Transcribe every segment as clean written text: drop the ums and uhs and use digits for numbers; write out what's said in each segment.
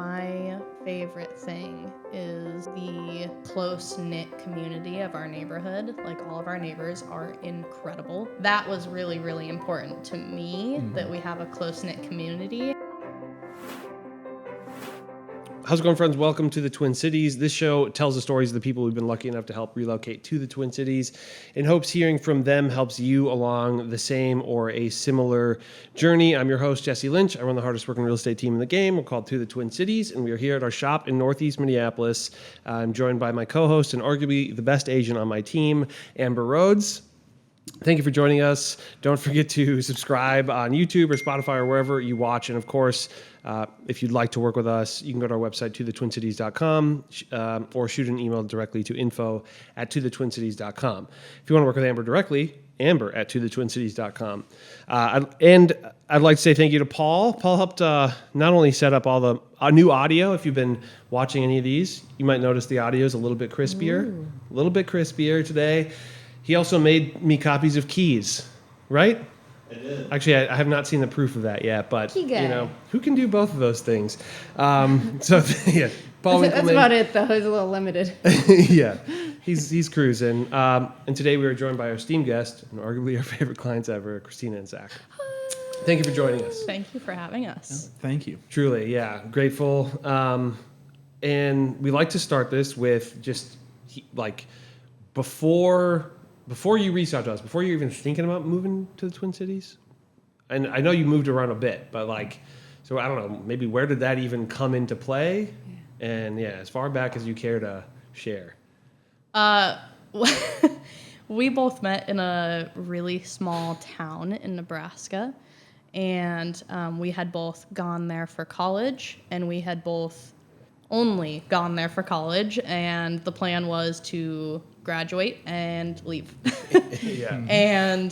My favorite thing is the close-knit community of our neighborhood. Like, all of our neighbors are incredible. That was really, really important to me, that we have a close-knit community. How's it going, friends? Welcome to the Twin Cities. This show tells the stories of the people who've been lucky enough to help relocate to the Twin Cities, in hopes hearing from them helps you along the same or a similar journey. I'm your host, Jesse Lynch. I run the hardest working real estate team in the game. We're called To the Twin Cities, and we are here at our shop in Northeast Minneapolis. I'm joined by my co-host and arguably the best Asian on my team, Amber Rhodes. Thank you for joining us. Don't forget to subscribe on YouTube or Spotify or wherever you watch. And of course, if you'd like to work with us, you can go to our website, tothetwincities.com, or shoot an email directly to info@tothetwincities.com. If you want to work with Amber directly, amber@tothetwincities.com. And I'd like to say thank you to Paul. Paul helped not only set up all the new audio. If you've been watching any of these, you might notice the audio is a little bit crispier. A little bit crispier today. He also made me copies of keys, right? I did. Actually, I have not seen the proof of that yet, but Key guy. you know, who can do both of those things? So yeah, Paul That's Winkleman. about it, though. It's a little limited. Yeah, he's cruising. And today we are joined by our esteemed guest and arguably our favorite clients ever, Kristina and Zach. Thank you for joining us. Thank you for having us. Thank you. Truly, yeah, grateful. And we like to start this with just before you reached out to us, before you're even thinking about moving to the Twin Cities. And I know you moved around a bit, but so I don't know, maybe where did that even come into play? Yeah. And yeah, as far back as you care to share. We both met in a really small town in Nebraska, and we had both gone there for college, and we had both only gone there for college, and the plan was to graduate and leave. Yeah. And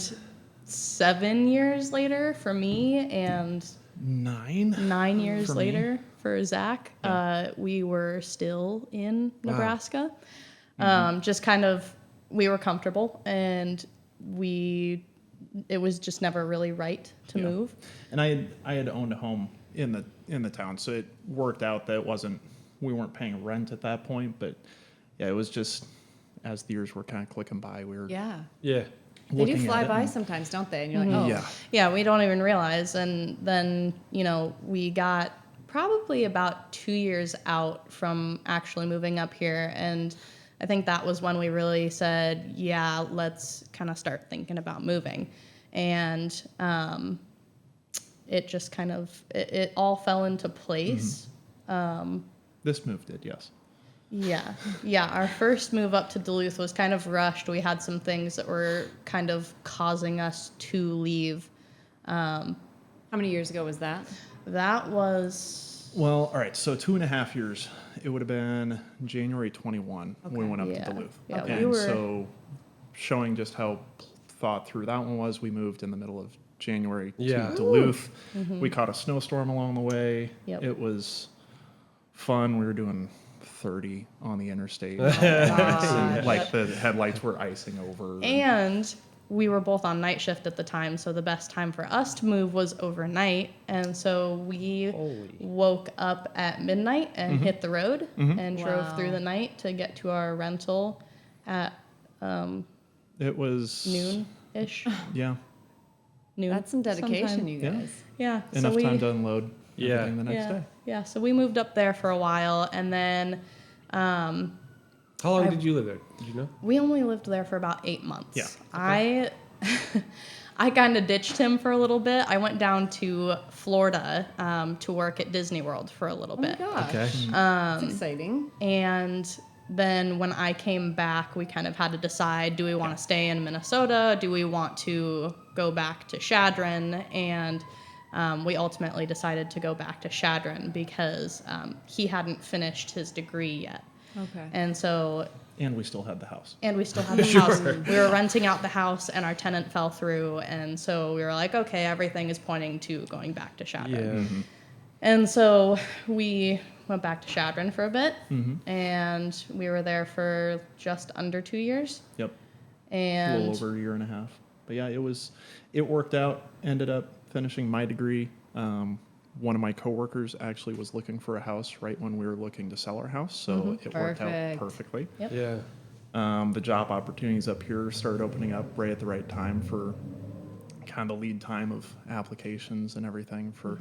7 years later for me, and 9 years for later me. for Zach, we were still in Nebraska. Just kind of, we were comfortable, and it was just never really right to move. And I had owned a home in the town, so it worked out that we weren't paying rent at that point, but yeah, it was just as the years were kind of clicking by, we were Yeah. Yeah. They do looking fly at it by and- sometimes, don't they? And you're like, oh. Yeah. Yeah, we don't even realize. And then, we got probably about 2 years out from actually moving up here. And I think that was when we really said, yeah, let's kind of start thinking about moving. And it just kind of, it all fell into place. This move did, yes. Yeah. Our first move up to Duluth was kind of rushed. We had some things that were kind of causing us to leave. How many years ago was that? That was... Well, all right, so 2.5 years. It would have been January 21 when we went up Yeah. to Duluth. Yeah, Okay. we And were... so showing just how thought through that one was, we moved in the middle of January Yeah. to Duluth. We caught a snowstorm along the way. Yep. It was fun. We were doing 30 on the interstate. God. And the headlights were icing over. And we were both on night shift at the time, so the best time for us to move was overnight. And so we woke up at midnight and hit the road and drove through the night to get to our rental at It was noon-ish. Yeah, Noon. That's some dedication, sometime. you Yeah. guys. Yeah. enough time to unload everything the next yeah, day. yeah. So we moved up there for a while, and then How long did you live there? Did you know? we only lived there for about 8 months. Yeah. I kind of ditched him for a little bit. I went down to Florida to work at Disney World for a little Oh my bit. gosh. Okay. That's exciting. And then when I came back, we kind of had to decide, do we want to stay in Minnesota? Do we want to go back to Chadron? And we ultimately decided to go back to Chadron because he hadn't finished his degree yet. Okay. And so... And we still had the house. And we still had the house. We were renting out the house, and our tenant fell through. And so we were like, okay, everything is pointing to going back to Chadron. Yeah. And so we went back to Chadron for a bit, and we were there for just under 2 years. Yep. And A little over a year and a half. But yeah, it worked out. Ended up finishing my degree. one of my coworkers actually was looking for a house right when we were looking to sell our house, so it worked out Perfect. perfectly. Yep. Yeah. The job opportunities up here started opening up right at the right time for kind of the lead time of applications and everything for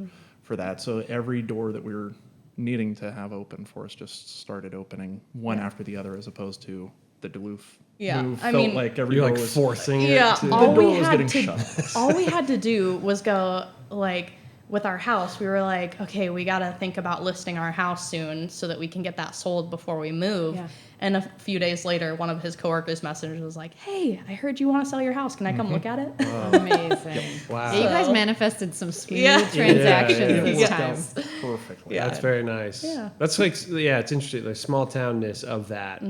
that. So every door that we were needing to have open for us just started opening one after the other, as opposed to the Duluth Yeah, move. I Felt mean- like every You're door like was forcing it. Yeah, to- all door we was had getting to shut. all we had to do was go like with our house. We were like, okay, we got to think about listing our house soon so that we can get that sold before we move. Yeah. And a few days later, one of his coworkers messaged was like, "Hey, I heard you want to sell your house. Can I come look at it?" Amazing. Wow. Yeah, you guys So- manifested some smooth Yeah. transactions Yeah, this worked time. out perfectly. Yeah. That's very nice. Yeah. That's like, yeah, it's interesting. The small townness of that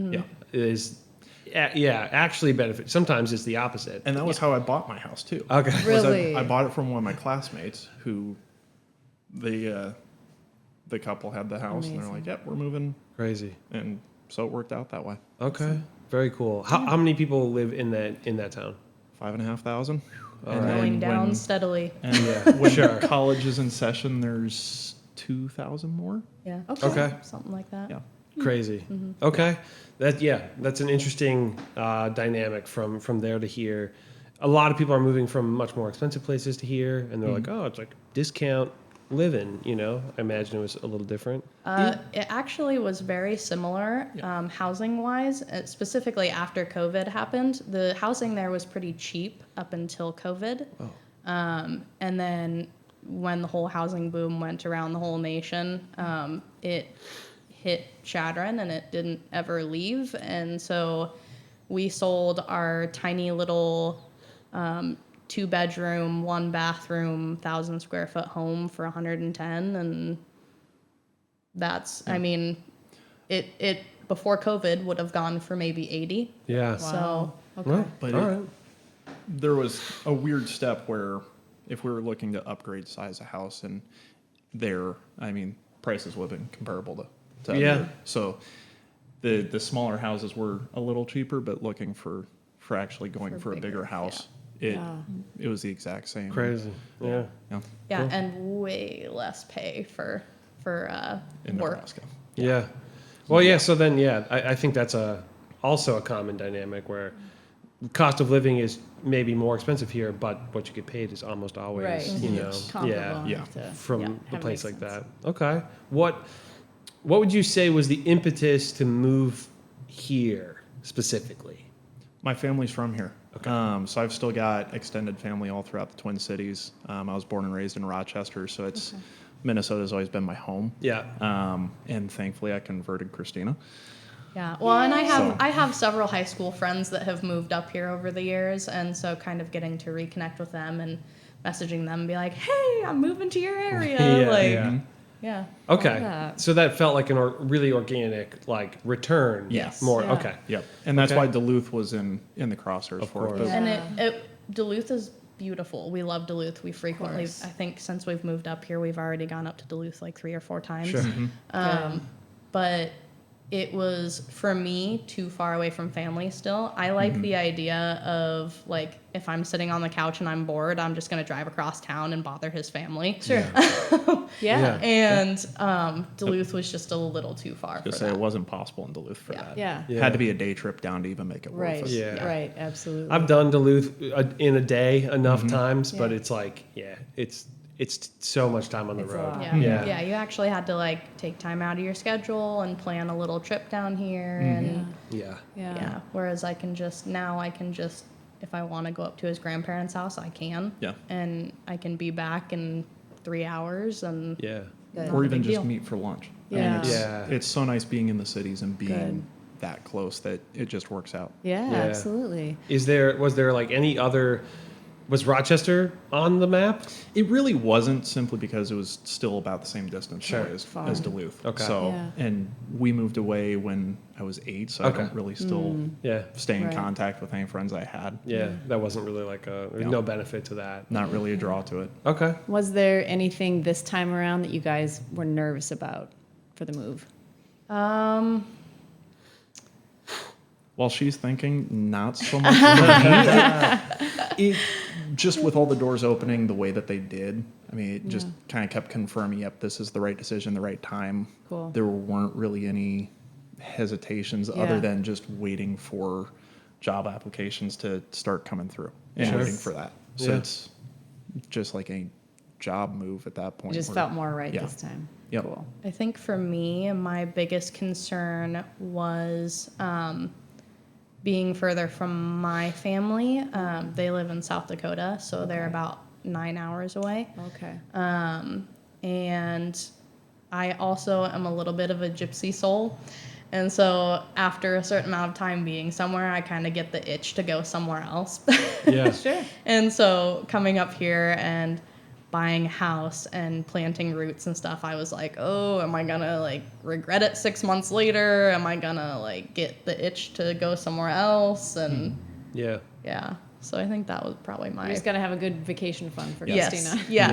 is, actually benefit. Sometimes it's the opposite. And that was how I bought my house too. Okay. Was Really? I bought it from one of my classmates who the couple had the house, and they're Amazing. like, "Yep, we're moving," Crazy. and so it worked out that way. Okay. Very cool. How many people live in that town? 5,500. Going down steadily. And Yeah, when sure. college is in session, there's 2,000 more. Yeah. Okay. Something like that. Yeah. Crazy. Okay. That's an interesting dynamic from there to here. A lot of people are moving from much more expensive places to here, and they're like, oh, it's like discount living, I imagine it was a little different. It actually was very similar, housing wise. Specifically after COVID happened, the housing there was pretty cheap up until COVID. Oh. And then when the whole housing boom went around the whole nation, it hit Chadron and it didn't ever leave. And so we sold our tiny little 2-bedroom, 1-bathroom, 1,000 square foot home for 110, and that's, I mean, it before COVID would have gone for maybe 80. Yeah. So Okay. Well, But all it- right. There was a weird step where if we were looking to upgrade size of house, and prices would have been comparable to Yeah. other. So the smaller houses were a little cheaper, but looking for actually going for a bigger house, it was the exact same. Crazy. Yeah. Yeah. yeah, Cool. and way less pay for In work. Nebraska. Yeah. Well, yeah. So then, I think that's also a common dynamic where cost of living is maybe more expensive here, but what you get paid is almost always, Right. Yes. Comparable Yeah. to- from yeah, a that place makes like sense. that. Okay. What would you say was the impetus to move here specifically? My family's from here. Okay. So I've still got extended family all throughout the Twin Cities. I was born and raised in Rochester, so Minnesota's always been my home. Yeah. And thankfully I converted Kristina. Yeah, well, and So- I have several high school friends that have moved up here over the years, and so kind of getting to reconnect with them and messaging them and be like, "Hey, I'm moving to your area." Yeah, like, yeah. yeah. Okay. that. So that felt like really organic, like return. Yes. More. Yeah. Okay. Yep. And that's Okay. why Duluth was in the crosshairs Of for it. course. But Yeah. And Duluth is beautiful. We love Duluth. We frequently, course. I think since we've moved up here, we've already gone up to Duluth like 3 or 4 times. Sure. Good. But it was, for me, too far away from family still. I like the idea of, like, if I'm sitting on the couch and I'm bored, I'm just going to drive across town and bother his family. Sure. Yeah. And Duluth was just a little too far just for say that. it wasn't possible in Duluth for Yeah. that. Yeah. Yeah. Had to be a day trip down to even make it worth Right. it. Yeah. Right. Absolutely. I've done Duluth in a day enough times, but Yeah. it's like, it's so much time on the It's a road. lot. Yeah. Yeah. Yeah, you actually had to, like, take time out of your schedule and plan a little trip down here. And Yeah. yeah, whereas I can just, if I want to go up to his grandparents' house, I can. Yeah. And I can be back in 3 hours and Yeah. Good. Or a even big just deal. meet for lunch. Yeah. Yeah. It's so nice being in the cities and being Good. that close that it just works out. Yeah, Yeah. absolutely. Was there like any other? Was Rochester on the map? It really wasn't, simply because it was still about the same distance Sure. away Far. as Duluth. Okay. So, Yeah. and we moved away when I was 8, so Okay. I don't really still Yeah. stay in Right. contact with any friends I had. Yeah. That wasn't really like there's No. no benefit to that. Not really a draw to it. Okay. Was there anything this time around that you guys were nervous about for the move? While she's thinking, not so much. For me. just with all the doors opening the way that they did, I mean, it just kind of kept confirming, yep, this is the right decision, the right time. Cool. There weren't really any hesitations Yeah. other than just waiting for job applications to start coming through and Yes. waiting for that. So Yeah. it's just like a job move at that point. It just where- felt more right Yeah. this time. Yep. Cool. I think for me, my biggest concern was being further from my family. They live in South Dakota, so they're Okay. about 9 hours away. Okay. And I also am a little bit of a gypsy soul. And so after a certain amount of time being somewhere, I kind of get the itch to go somewhere else. Yeah. Sure. And so coming up here and buying a house and planting roots and stuff, I was like, oh, am I gonna like regret it 6 months later? Am I gonna like get the itch to go somewhere else? And Yeah. yeah, so I think that was probably You my just got to have a good vacation fund for yes, Kristina. yeah.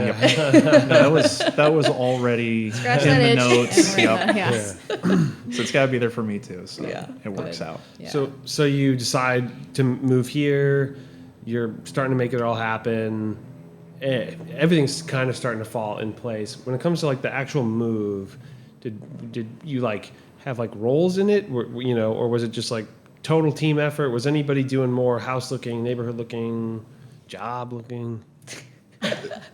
No, that was already Scratch in that the itch. notes. and we're Yep. in the- yes. So it's got to be there for me too. So Yeah. it works Good. out. Yeah. So you decide to move here. You're starting to make it all happen. Everything's kind of starting to fall in place. When it comes to like the actual move, did you like have like roles in it, or was it just like total team effort? Was anybody doing more house looking, neighborhood looking, job looking?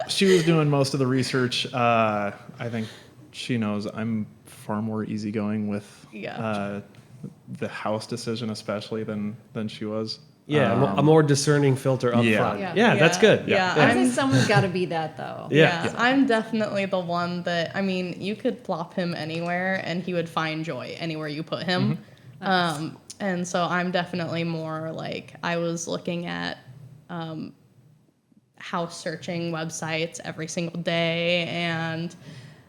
She was doing most of the research. I think she knows I'm far more easygoing with Yeah. the house decision, especially than she was. Yeah, a more discerning filter up yeah. front. Yeah. Yeah, that's good. Yeah, I'd I'm- say someone's got to be that though. Yeah. I'm definitely the one that, I mean, you could plop him anywhere and he would find joy anywhere you put him. And so I'm definitely more like, I was looking at house searching websites every single day, and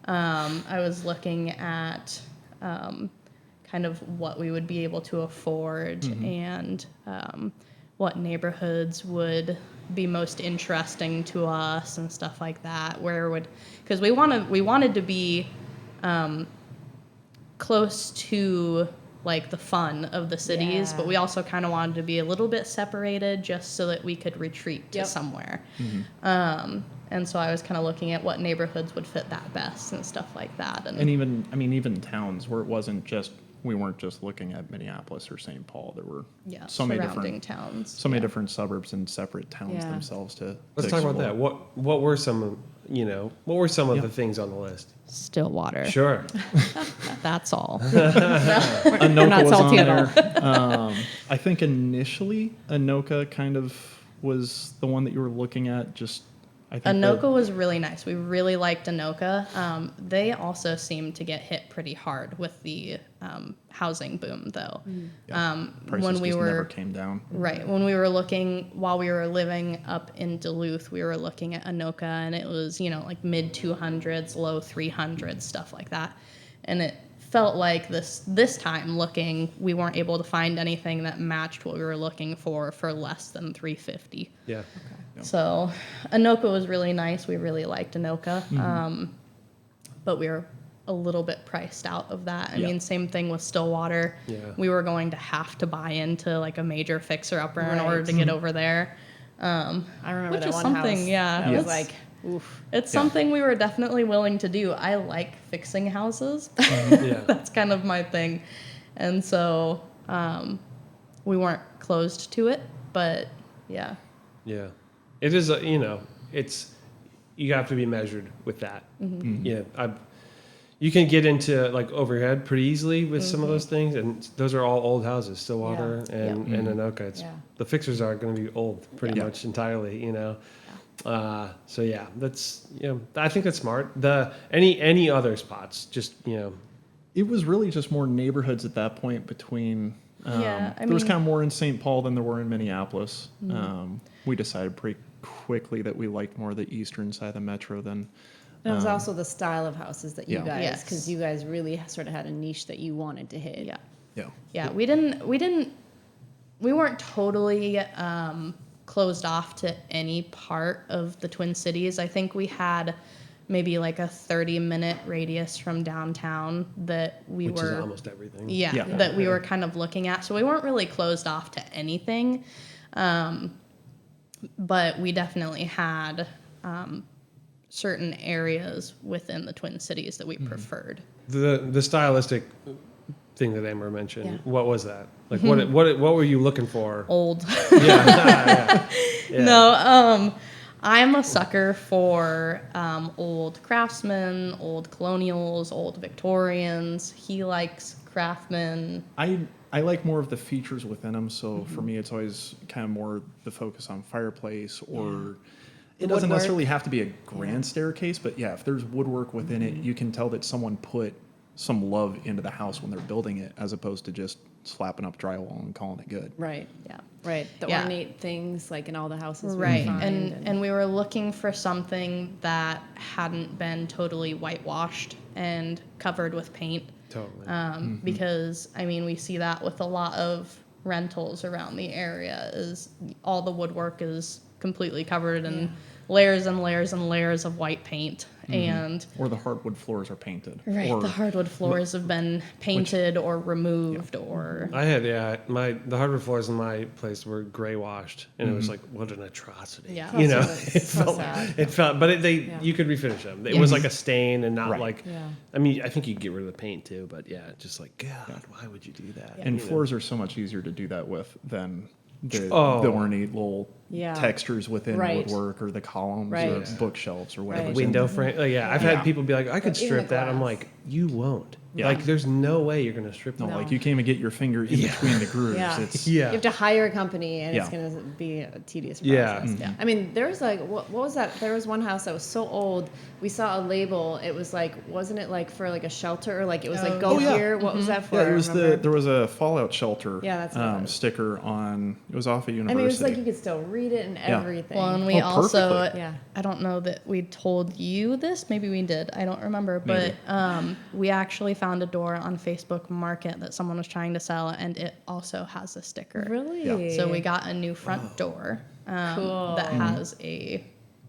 I was looking at kind of what we would be able to afford and what neighborhoods would be most interesting to us and stuff like that. Because we wanted to be close to like the fun of the cities, Yeah. but we also kind of wanted to be a little bit separated just so that we could retreat to Yep. somewhere. And so I was kind of looking at what neighborhoods would fit that best and stuff like that. And even towns where we weren't just looking at Minneapolis or St. Paul. There were yeah, so many surrounding different towns. so many different suburbs and separate towns Yeah. themselves to. Let's to talk about explore. that. What were some of the things on the list? Stillwater. Sure. That's all. Anoka not was salty on at there. I think initially Anoka kind of was the one that you were looking at. Just I think Anoka was really nice. We really liked Anoka. They also seemed to get hit pretty hard with the housing boom, though. prices When we just were never came down. right when we were looking while we were living up in Duluth, we were looking at Anoka, and it was like mid 200s, low 300s, stuff like that, and it felt like this time looking, we weren't able to find anything that matched what we were looking for less than 350. Yeah. So Anoka was really nice. We really liked Anoka. But we were a little bit priced out of that. I Yeah. mean, same thing with Stillwater. Yeah. We were going to have to buy into like a major fixer-upper in Right. order to get over there. I remember Which that is one something, house. yeah, That was it's- like, oof. It's something we were definitely willing to do. I like fixing houses. Yeah. That's kind of my thing. And so we weren't closed to it, but yeah. Yeah. It is, you have to be measured with that. Yeah. You can get into like overhead pretty easily with some of those things. And those are all old houses, Stillwater Yeah. and Anoka. Yeah. The fixers are going to be old pretty Yeah. much entirely, so yeah, that's, I think that's smart. Any other spots, just, It was really just more neighborhoods at that point between. Yeah, I there was mean- kind of more in St. Paul than there were in Minneapolis. We decided pretty quickly that we liked more the eastern side of the metro than. And it was also the style of houses that you Yeah. guys, Yes. because you guys really sort of had a niche that you wanted to hit. Yeah. Yeah. Yeah, we weren't totally closed off to any part of the Twin Cities. I think we had maybe like a 30-minute radius from downtown that we which is were almost everything. Yeah. that we were kind of looking at. So we weren't really closed off to anything. but we definitely had certain areas within the Twin Cities that we preferred. The stylistic thing that Amber mentioned, Yeah. what was that? Like, what were you looking for? Old. Yeah. Yeah. No, I'm a sucker for old craftsmen, old colonials, old Victorians. He likes craftsmen. I like more of the features within them. So for me, it's always kind of more the focus on fireplace, or it doesn't Woodwork. necessarily have to be a grand staircase, but yeah, if there's woodwork within it, you can tell that someone put some love into the house when they're building it, as opposed to just slapping up drywall and calling it good. Right. Yeah. Right. The Yeah. ornate things like in all the houses. we Right, find and we were looking for something that hadn't been totally whitewashed and covered with paint, Totally. because I mean we see that with a lot of rentals around the area. Is all the woodwork is completely covered in layers and layers and layers of white paint, and Or the hardwood floors are painted. right, Or the hardwood floors have been painted or removed or I had the hardwood floors in my place were gray washed, and it was like, what an atrocity. Yeah. You know, So sad. it felt, but you could refinish them. It was like a stain and not Right. like. Yeah. I mean, I think you could get rid of the paint too, but yeah, just like God, why would you do that? And You know? floors are so much easier to do that with than the Oh. ornate little Yeah. textures within Right. woodwork or the columns or Right. bookshelves or whatever. Right. Window frame. Yeah, I've had Yeah. people be like, I could Even strip the that. I'm glass. like, you won't. Yeah. Like, there's no way you're gonna strip No, that. like you can't even get your finger in between the grooves. Yeah. It's Yeah. You have to hire a company, and it's Yeah. going to be a tedious Yeah. process. Yeah. I mean, there was like, what was that? There was one house that was so old. We saw a label. It was like, wasn't it like for like a shelter? Or like it was like, go Oh, yeah. here. What was that for? yeah, I it was remember. there was a Fallout shelter Yeah, that's what it was. sticker on. It was off at I University. mean, it was like you could still read it and everything. well, and we Oh, also perfectly. Yeah. I don't know that we told you this. Maybe we did. I don't remember. Maybe. But we actually found a door on Facebook Market that someone was trying to sell, and it also has a sticker. Really? So we got a new front door Cool. that has a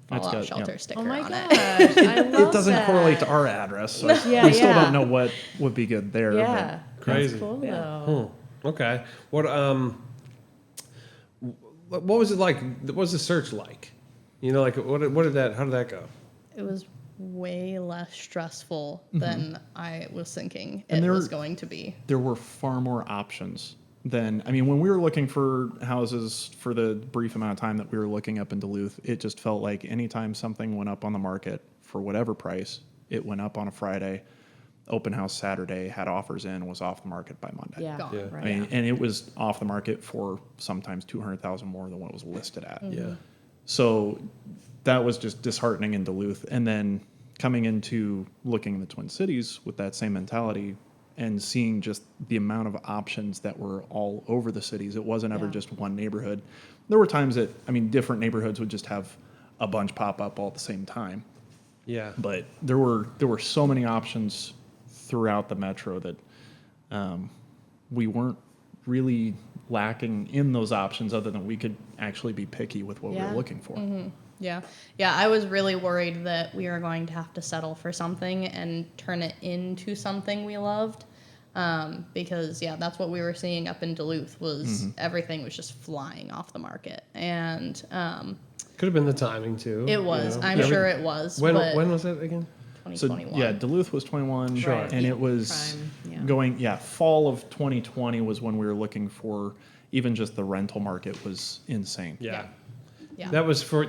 That's Fallout got- shelter yeah. sticker Oh my on gosh. it. I love it doesn't that. correlate to our address, so Yeah, we still yeah. don't know what would be good there. Yeah. Crazy. That's cool, Yeah. though. Okay. What was it like? What was the search like? You know, like what did that? How did that go? It was way less stressful than I was thinking And it there- was going to be. There were far more options than, I mean, when we were looking for houses for the brief amount of time that we were looking up in Duluth, it just felt like anytime something went up on the market for whatever price, it went up on a Friday, open house Saturday, had offers in, was off the market by Monday. Yeah. Gone. Yeah. Right. I mean, and it was off the market for sometimes 200,000 more than what it was listed at. Yeah. So that was just disheartening in Duluth. And then coming into looking in the Twin Cities with that same mentality and seeing just the amount of options that were all over the cities. It wasn't ever Yeah. just one neighborhood. There were times that, I mean, different neighborhoods would just have a bunch pop up all at the same time. Yeah. But there were so many options throughout the metro that we weren't really lacking in those options, other than we could actually be picky with what we Yeah. were looking for. Yeah. Yeah. I was really worried that we were going to have to settle for something and turn it into something we loved. Because, yeah, that's what we were seeing up in Duluth was everything was just flying off the market. And Could have been the timing too. it was. you know? I'm Yeah. sure it was. When but when was that again? So 2021. yeah, Duluth was 21, Sure. and it was Prime, yeah. going. Yeah, fall of 2020 was when we were looking for. Even just the rental market was insane. Yeah. Yeah. That was for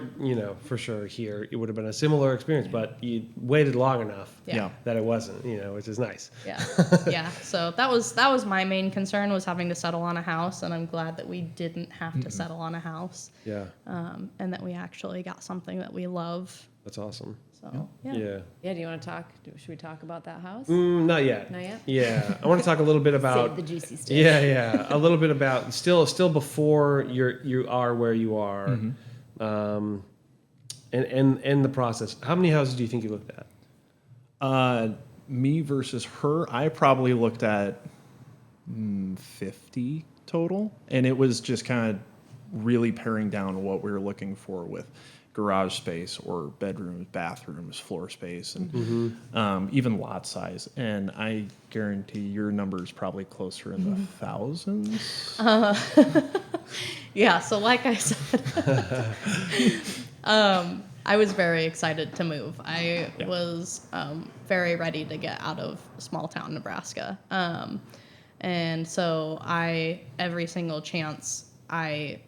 for sure here. It would have been a similar experience, but you waited long enough Yeah. that it wasn't, which is nice. Yeah. Yeah. So that was my main concern was having to settle on a house, and I'm glad that we didn't have to settle on a house, Yeah. and that we actually got something that we love. That's awesome. So yeah. Yeah. Yeah, do you want to talk? Should we talk about that house? Not yet. Not yet? Yeah. I want to talk a little bit about Save the juicy stuff. Yeah. A little bit about still before you are where you are. And the process. How many houses do you think you looked at? Me versus her, I probably looked at 50 total, and it was just kind of really paring down what we were looking for with garage space or bedrooms, bathrooms, floor space, and even lot size. And I guarantee your number is probably closer in the thousands. Yeah, so like I said, I was very excited to move. I was very ready to get out of small town Nebraska. And so every single chance I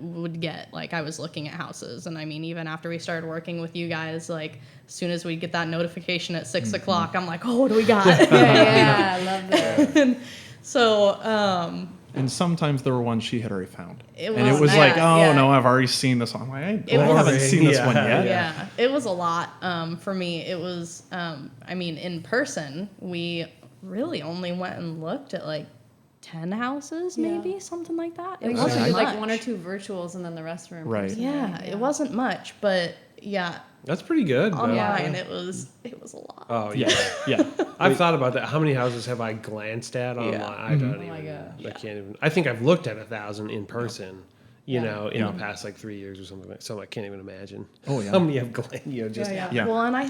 would get, like, I was looking at houses. And I mean, even after we started working with you guys, like, as soon as we get that notification at 6 o'clock, I'm like, oh, what do we got? Yeah, I love that. And so, And sometimes there were ones she had already found. It and it was was that, like, oh, yeah. no, I've already seen this one. I'm like, I It haven't was- seen this one Yeah. yet. yeah, it was a lot for me. It was, I mean, in person, we really only went and looked at like 10 houses, maybe, something like that. It Like, wasn't she did much. like 1 or 2 virtuals and then the rest were in Right. person, Yeah, it wasn't much, but yeah, That's pretty good. though. online it was a lot. Oh yeah. Yeah. I've thought about that. How many houses have I glanced at online? I don't even. my gosh. I can't even. I think I've looked at 1,000 in person. You know, in Yeah. the past like 3 years or something. So I can't even imagine. Oh, yeah. How many have just Yeah. Well, and I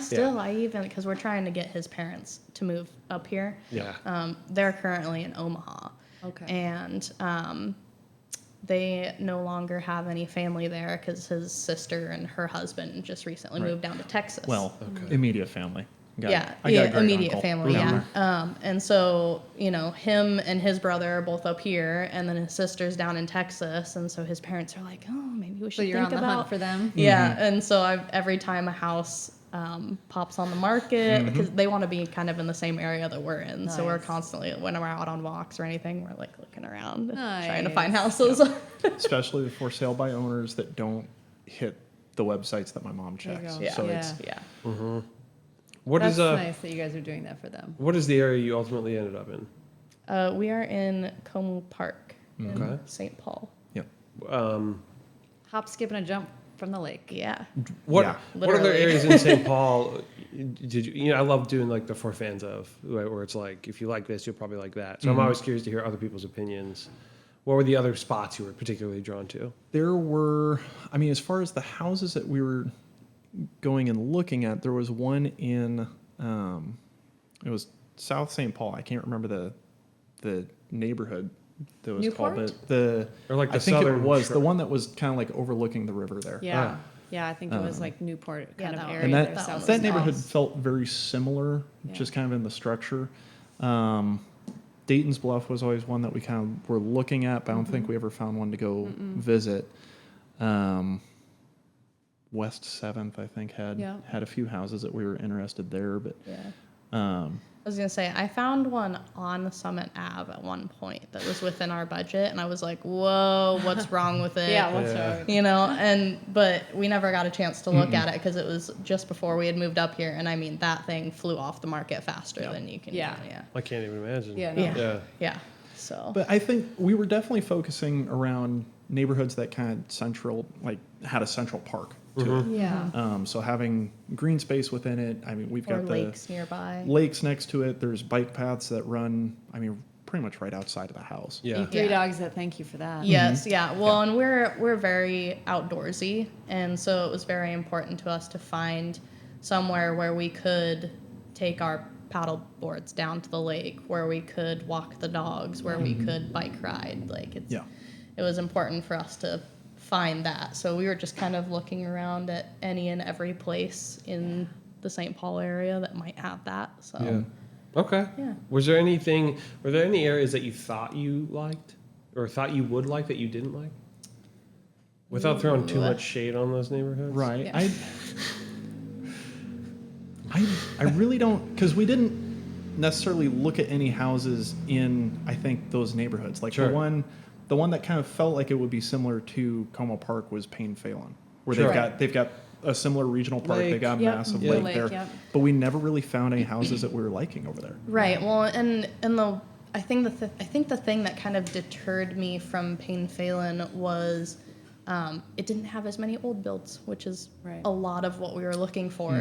even, because we're trying to get his parents to move up here. Yeah. They're currently in Omaha. Okay. And they no longer have any family there because his sister and her husband just recently moved down to Texas. Well, immediate family. I got a great immediate uncle family, down yeah. there. And so, you know, him and his brother are both up here, and then his sister's down in Texas, and so his parents are like, oh, maybe we should So you're think on the about hunt for them? Yeah, and so every time a house pops on the market, because they want to be kind of in the same area that we're in, so we're Nice. constantly, when we're out on walks or anything, we're like looking around, trying to Nice. find houses. Especially the for sale by owners that don't hit the websites that my mom There you checks. go. Yeah. So it's yeah. What That's is nice that you guys are doing that for them. what is the area you ultimately ended up in? We are in Como Park in Okay. St. Paul. Yep. Hop, skip, and a jump from the lake. Yeah. What Yeah. what other Literally. areas in St. Paul did you know? I love doing like the for fans of, right, where it's like if you like this, you'll probably like that. So I'm always curious to hear other people's opinions. What were the other spots you were particularly drawn to? There were, I mean, as far as the houses that we were going and looking at, there was one in, it was South St. Paul. I can't remember the neighborhood that was called, Newport? but the Or like the I think southern it was shore. the one that was kind of like overlooking the river there. Yeah. Yeah, I think it was like Newport Yeah, kind of that one. area. And there, that south was that of neighborhood nice. felt very similar, just kind of in the structure. Dayton's Bluff was always one that we kind of were looking at, but I don't think we ever found one to go visit. West 7th, I think, had a few houses that we were interested there, but Yeah. I was gonna say I found one on Summit Ave at one point that was within our budget, and I was like, "Whoa, what's wrong with it?" Yeah, what's Yeah. wrong? You know, but we never got a chance to look at it because it was just before we had moved up here, and I mean that thing flew off the market faster than you can. Yeah. Yeah. I can't even imagine. Yeah, no. Yeah. Yeah. Yeah. So. But I think we were definitely focusing around neighborhoods that kind of central, like had a central park to it. Yeah. So having green space within it. I mean, we've or got lakes nearby. the lakes next to it. There's bike paths that run, I mean, pretty much right outside of the house. Yeah. You have 3 Yeah. dogs that thank you for that. Yes, yeah. Well, and we're very outdoorsy, and so it was very important to us to find somewhere where we could take our paddle boards down to the lake, where we could walk the dogs, where we could bike ride. Like it was important for us to find that. So we were just kind of looking around at any and every place in the St. Paul area that might have that. So Yeah. Okay. Yeah. Were there any areas that you thought you liked or thought you would like that you didn't like? Without throwing too much shade on those neighborhoods? Right. Yeah. I really don't, because we didn't necessarily look at any houses in, I think, those neighborhoods. Like Sure. the one that kind of felt like it would be similar to Como Park was Payne Phelan, where Sure. they've got a similar regional park. They Lake. got a Yep. massive Yeah. lake Lake, there, yep. but we never really found any houses that we were liking over there. Right. Well, and I think the thing that kind of deterred me from Payne Phelan was it didn't have as many old builds, which is Right. a lot of what we were looking for.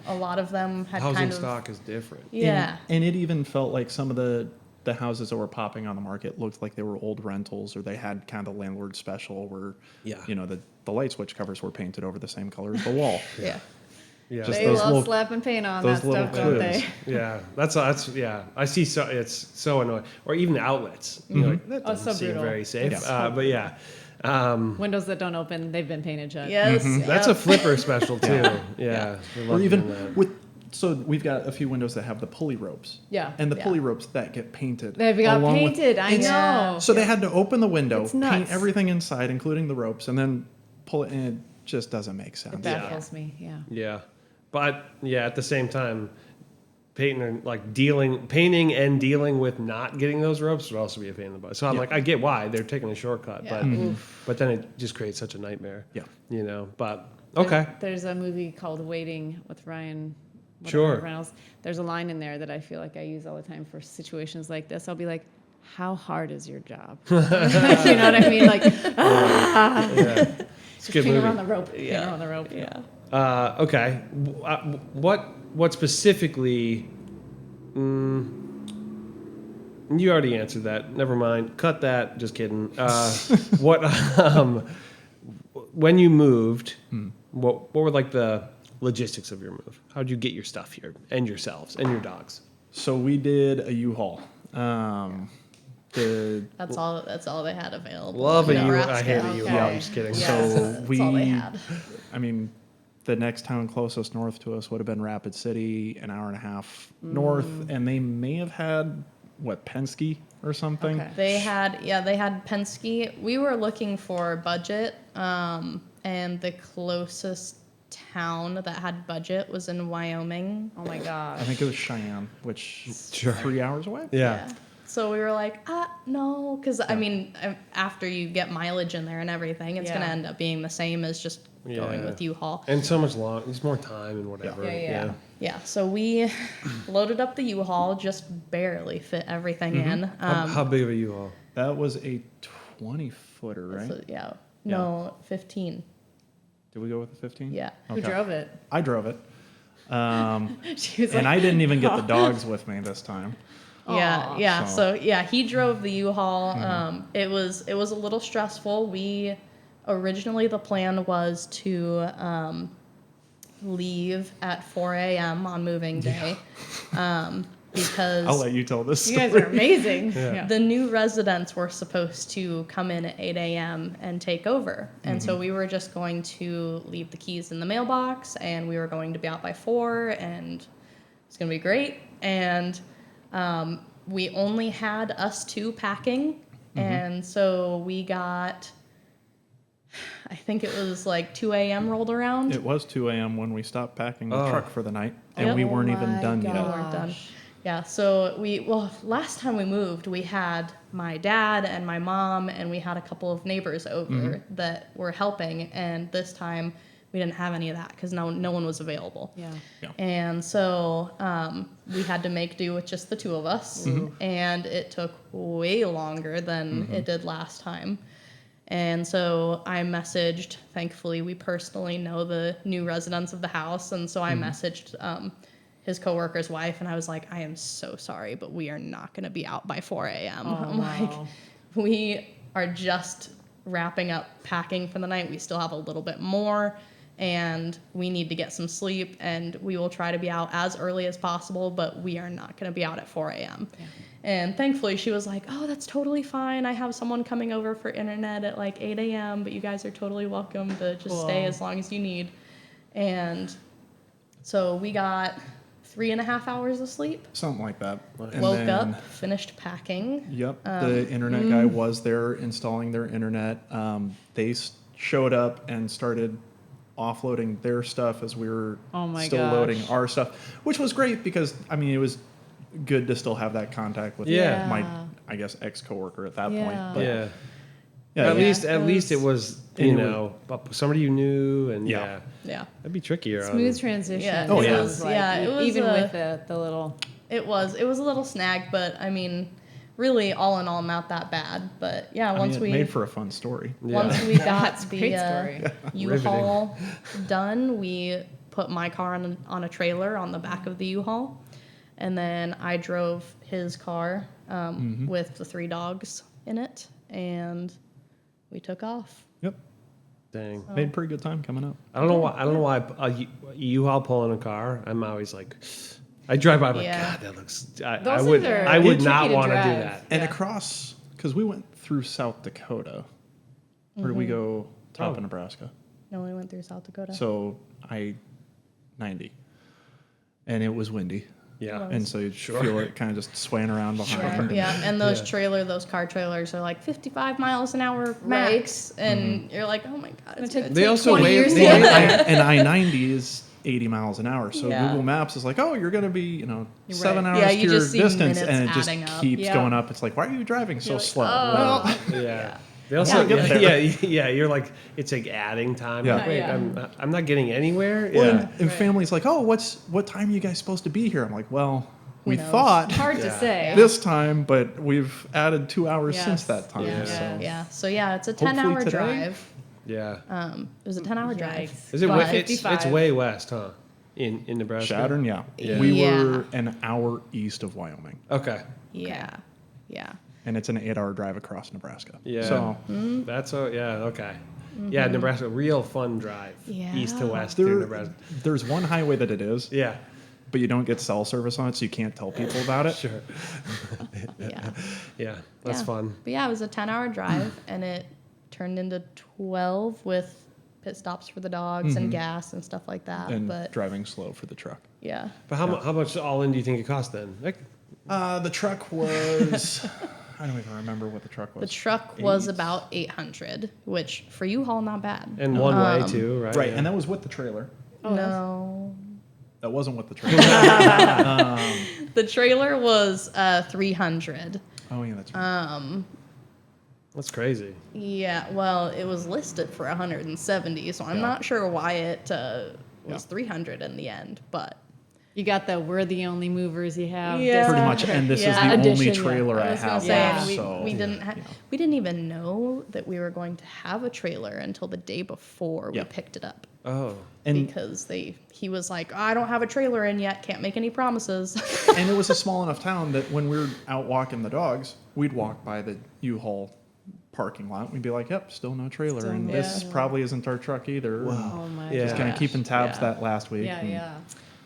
A lot of them had Housing kind of stock is different. yeah. And it even felt like some of the houses that were popping on the market looked like they were old rentals, or they had kind of landlord special where, Yeah. you know, the light switch covers were painted over the same color as the wall. Yeah. Yeah. Just They those love little- slapping paint on those that little stuff, don't clues. they? Yeah, that's yeah. I see. So it's so annoying. Or even outlets. You know, like, that Oh, doesn't so seem brutal. very safe. It's But yeah, Windows that don't open, they've been painted shut. Yes. that's a flipper special too. Yeah. we Or love even doing that. with, so we've got a few windows that have the pulley ropes. Yeah. And the Yeah. pulley ropes that get painted. They've got along with- painted. I It's- know. So they had to open the window, It's paint nuts. everything inside, including the ropes, and then pull it in. It just doesn't make It sense. baffles me. Yeah. Yeah, but yeah, at the same time, painting and dealing with not getting those ropes would also be a pain in the butt. So I'm Yeah. like, I get why they're taking a shortcut, Yeah. but then it just creates such a nightmare. Yeah. You know, but okay. There's a movie called Waiting with Ryan. Sure. Reynolds. There's a line in there that I feel like I use all the time for situations like this. I'll be like, "How hard is your job?" You know what I mean? Like, Yeah. It's a good finger movie. on the rope. Finger on the rope. Yeah. Okay. What specifically? You already answered that. Never mind. Cut that. Just kidding. What? When you moved, what were like the logistics of your move? How'd you get your stuff here and yourselves and your dogs? So we did a U-Haul. The That's all they had available. Love a in U. I Nebraska. hate a U. Okay. I'm just kidding. Yeah, So that's we- all they had. I mean, the next town closest north to us would have been Rapid City, an hour and a half north, and they may have had Penske or something. Okay. They had Penske. We were looking for budget, and the closest town that had budget was in Wyoming. Oh my I gosh. think it was Cheyenne, which Sure. 3 hours away. Yeah. So we were like, no, because I mean, after you get mileage in there and everything, it's Yeah. gonna end up being the same as just going Yeah. with U-Haul. And so much long. There's more time and whatever. Yeah. Yeah, so we loaded up the U-Haul, just barely fit everything in. How big of a U-Haul? That was a 20-footer, right? So, no, 15. Did we go with the 15? Yeah. Who Okay. drove it? I drove it. She was And like, I didn't even get the dogs with me this time. Yeah, Aw. yeah. So- So yeah, he drove the U-Haul. It was a little stressful. We originally the plan was to leave at 4 a.m. on moving day, because I'll let you tell this You story. guys are amazing. Yeah. the new residents were supposed to come in at 8 a.m. and take over. And so we were just going to leave the keys in the mailbox, and we were going to be out by 4, and it's going to be great. And we only had us two packing. And so we got, I think it was like 2 a.m. rolled around. It was 2 a.m. when we stopped packing the Oh. truck for the night, and Yep. we weren't Oh even my done We yet. God. weren't done. Gosh. Yeah, so last time we moved, we had my dad and my mom, and we had a couple of neighbors over that were helping. And this time, we didn't have any of that because no one was available. Yeah. And so we had to make do with just the two of us, and it took way longer than it did last time. And so I messaged. Thankfully, we personally know the new residents of the house, and so I messaged his coworker's wife, and I was like, I am so sorry, but we are not going to be out by 4 a.m. Oh, I'm like, wow. we are just wrapping up packing for the night. We still have a little bit more, and we need to get some sleep, and we will try to be out as early as possible, but we are not going to be out at 4 a.m. Yeah. And thankfully, she was like, oh, that's totally fine. I have someone coming over for internet at like 8 a.m., but you guys are totally welcome to just stay Cool. as long as you need. And so we got 3.5 hours of sleep, Something like that. And woke then- up, finished packing. Yep, the internet guy was there installing their internet. They showed up and started offloading their stuff as we were Oh my still gosh. loading our stuff, which was great because I mean it was good to still have that contact with Yeah. my I guess ex-coworker at that Yeah. point. But Yeah. yeah, At yeah. least it was And it was- somebody you knew, and Yeah. Yeah. that'd be trickier. Smooth transition. Yeah, Oh, it yeah. was, yeah, it was even a- with the little. It was a little snag, but I mean, really, all in all, not that bad. But yeah, I once mean, it we made for a fun story. once we got That's a the great story. U-Haul done, we put my car on a trailer on the back of the U-Haul, and then I drove his car with the 3 dogs in it, and we took off. Yep. Dang. Made pretty good time coming up. I don't know why a U-Haul pulling a car. I'm always like, I drive by. I'm like, Yeah. God, that looks. Those would. things are I would tricky not to want to do drive. that. And Yeah. across, because we went through South Dakota. Or did we go top of Nebraska? No, we went through South Dakota. So I-90. And it was windy. Yeah. And so you feel it kind of just swaying around behind. Yeah, and those car trailers are like 55 miles an hour max, and you're like, oh my god, it's gonna They take also 20 weigh- years they to weigh- get there. And I-90 is 80 miles an hour. So Yeah. Google Maps is like, oh, you're going to be, You're 7 right. hours Yeah, to you your just see distance. minutes And it just adding up. keeps Yeah. going up. It's like, why are you driving so like, slow? oh. Well, Yeah. They also, Yeah, get there. yeah, you're like, it's like adding time. Yeah. Like, wait, Yeah. I'm not getting anywhere. well, Yeah. and family's like, oh, what time are you guys supposed to be here? I'm like, well, we knows? thought Hard to Yeah. say. this time, but we've added 2 hours Yes. since that time. Yeah. So. Yeah, so yeah, it's a Hopefully 10-hour today. drive. Yeah. It was a 10-hour drive. Yikes. Is it? But- It's 55. way west, huh? In Nebraska. Shattern, yeah. Yeah. We Yeah. were an hour east of Wyoming, Okay. Yeah, yeah. and it's an 8-hour drive across Nebraska. Yeah. So That's okay. Yeah, Nebraska, real fun drive. Yeah. East to west through Nebraska. there's one highway that it is, Yeah. but you don't get cell service on it, so you can't tell people about it. Sure. Yeah. Yeah. That's Yeah. fun. But yeah, it was a 10-hour drive, and it turned into 12 with pit stops for the dogs and gas and stuff like that. And But driving slow for the truck. yeah, But how much all in do you think it cost then? Like, The truck was, I don't even remember what the truck was. the truck was about 800, which for U-Haul not bad. and one way too, right? Right, Yeah. and that was with the trailer. No, That wasn't with the trailer. the trailer was 300. Oh, yeah, that's right. That's crazy. Yeah, well, it was listed for 170, so I'm Yeah. not sure why it was Yeah. 300 in the end, but You got the we're the only movers you have. Yeah. Pretty much, and this Yeah. is the only Addition, yeah. trailer I, I was gonna have. say, Yeah. left, we, so, we didn't you know. we didn't even know that we were going to have a trailer until the day before we Yeah. picked it up. Oh. And, Because he was like, I don't have a trailer in yet, can't make any promises. and it was a small enough town that when we were out walking the dogs, we'd walk by the U-Haul parking lot. We'd be like, yep, still no trailer. Still and no this trailer. probably isn't our truck either. Oh my Yeah. Just kind of gosh. keeping tabs Yeah. that last week. Yeah, and- yeah.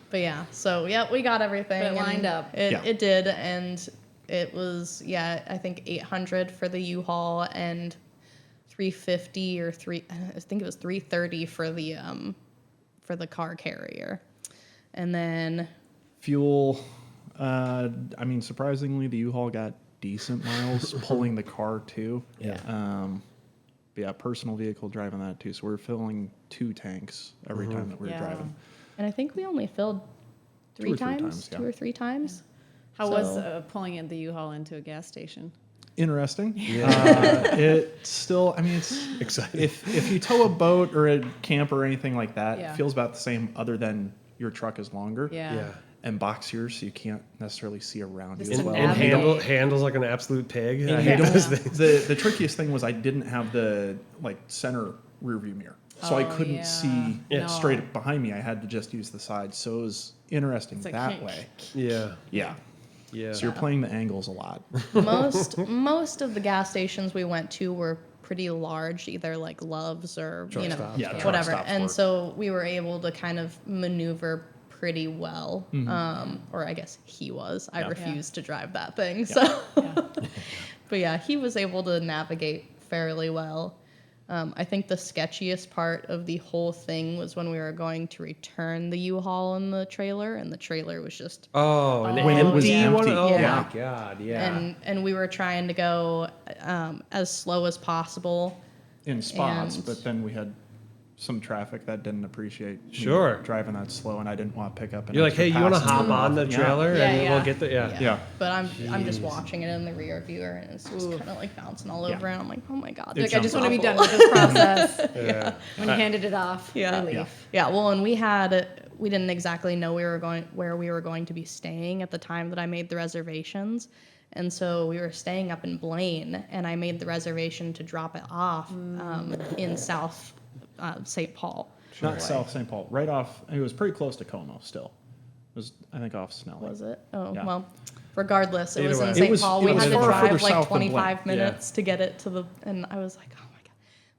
But yeah, so yeah, we got everything. But it and lined up. It, Yeah. it did, and it was I think 800 for the U-Haul and 350 or I think it was 330 for the car carrier, and then Fuel, I mean, surprisingly, the U-Haul got decent miles pulling the car too. Yeah. But yeah, personal vehicle driving that too. So we're filling 2 tanks every time that we're Yeah. driving. and I think we only filled Two or three times, yeah. 2 or 3 times. How was So- pulling in the U-Haul into a gas station? Interesting. Yeah. It still, I mean, it's Exciting. if you tow a boat or a camper or anything like that, Yeah. it feels about the same, other than your truck is longer Yeah. and boxier, so you can't necessarily see around Just you as to well. And navigate. handles like an absolute pig. I And hate you those don't- things. the trickiest thing was I didn't have the center rear view mirror, so I Oh, couldn't yeah. see No. straight behind me. I had to just use the side, so it was interesting It's like, that way. Yeah. Yeah. Yeah. So you're playing the angles a lot. most of the gas stations we went to were pretty large, either like Love's or Truck you know stops. Yeah, truck whatever, stops and work. so we were able to kind of maneuver pretty well. Or I guess he was. I Yeah. refused to drive that thing, so. But yeah, he was able to navigate fairly well. I think the sketchiest part of the whole thing was when we were going to return the U-Haul and the trailer was just Oh, an When it was empty one? empty, Oh yeah. my god, yeah. and we were trying to go as slow as possible. In spots, And- but then we had some traffic that didn't appreciate me Sure. driving that slow, and I didn't want to pick up. An You're like, hey, extra you want to passenger hop on the off. Yeah. trailer Yeah, and yeah. we'll get the Yeah. But I'm just watching it in the rear viewer, and it's just Ooh. kind of like bouncing all Yeah. over, and I'm like, oh my god, It this Like, I just sounds want to be done awful. with this process. Yeah. When you handed it off, Yeah. relief. Yeah, well, and we didn't exactly know where we were going to be staying at the time that I made the reservations. And so we were staying up in Blaine, and I made the reservation to drop it off in South St. Paul. Not South St. Paul, right off. It was pretty close to Como still. It was, I think, off Snelling. Was it? Oh, Yeah. well, regardless, it Either was way. in It St. was- Paul. it We was had to far further drive like south than Blaine. 25 Yeah. minutes to get it to and I was like, oh my god.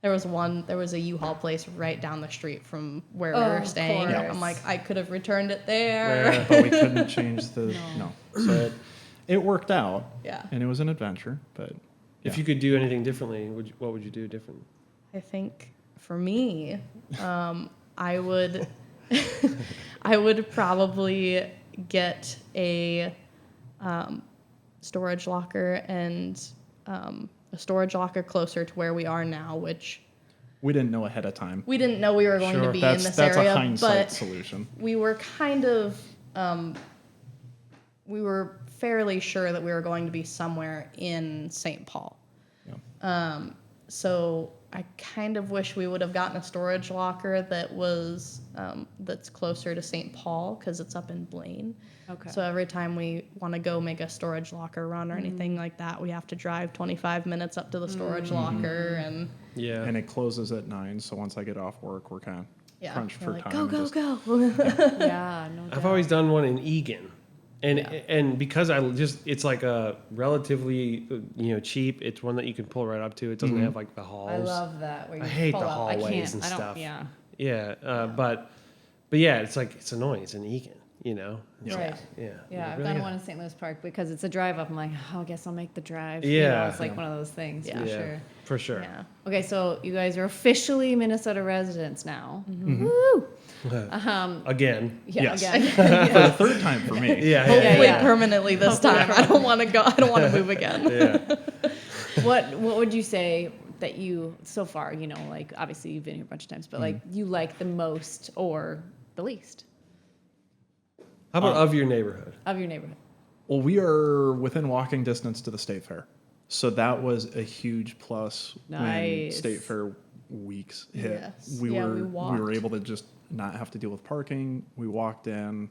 There was a U-Haul place right down the street from where we Oh, were of staying. course. I'm like, I could have returned it there. Yeah. But we couldn't change the no. So it worked out. Yeah. And it was an adventure, but If you could do anything differently, what would you do different? I think for me, I would I would probably get a storage locker and a storage locker closer to where we are now, which we didn't know ahead of time. we didn't know we were going to Sure. be That's in this area, a hindsight but solution. we were kind of we were fairly sure that we were going to be somewhere in St. Paul. Yeah. So I kind of wish we would have gotten a storage locker that was that's closer to St. Paul because it's up in Blaine. Okay. So every time we want to go make a storage locker run or anything like that, we have to drive 25 minutes up to the storage locker and Yeah. And it closes at 9, so once I get off work, we're kind of crunched we're for like, time. go, and go, just- go. Yeah, no doubt. I've always done one in Egan. And Yeah. and because it's like a relatively cheap. It's one that you can pull right up to. It doesn't have like the halls. I love that. Where you I hate pull the up. hallways and I don't, stuff. Yeah. Yeah, but yeah, it's annoying. It's in Egan, It's Right. like, yeah. Yeah, I've really done got- one in St. Louis Park because it's a drive up. I'm like, oh, I guess I'll make the drive. Yeah. It's like one of those things Yeah. for Yeah, sure. for sure. Yeah. Okay, so you guys are officially Minnesota residents now. Mm-hmm. Woo! Again. Yeah, Yes. again. For the third time for me. Yeah. Hopefully yeah. permanently this time. I don't want to go. I don't want to move again. Yeah. What would you say that you so far, like obviously you've been here a bunch of times, but like you like the most or the least How about of your neighborhood? of your neighborhood? Well, we are within walking distance to the state fair. So that was a huge plus when Nice. state fair weeks hit. Yes. We Yeah, were we we walked. were able to just not have to deal with parking. We walked in.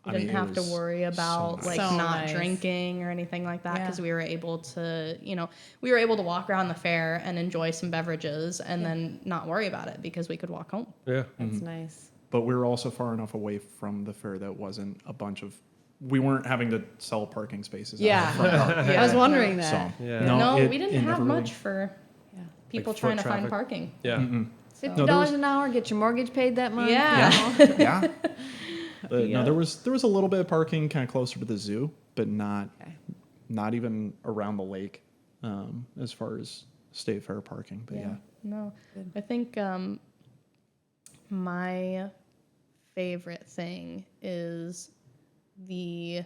We I didn't mean, it have to was worry about so like So not nice. drinking or anything like that because Yeah. we were able to, we were able to walk around the fair and enjoy some beverages and then not worry about it because we could walk home. Yeah. That's nice. But we were also far enough away from the fair that wasn't a bunch of. We weren't having to sell parking spaces. out Yeah. the front. I was wondering So that. Yeah. No, it- we didn't it have never really- much for Yeah. people foot trying to traffic. find parking. Yeah. $50 No, there was- an hour, get your mortgage paid that month. Yeah. Yeah. But Yeah. no, there was a little bit of parking kind of closer to the zoo, but Okay. not even around the lake, as far as state fair parking. But yeah. No, I think my favorite thing is the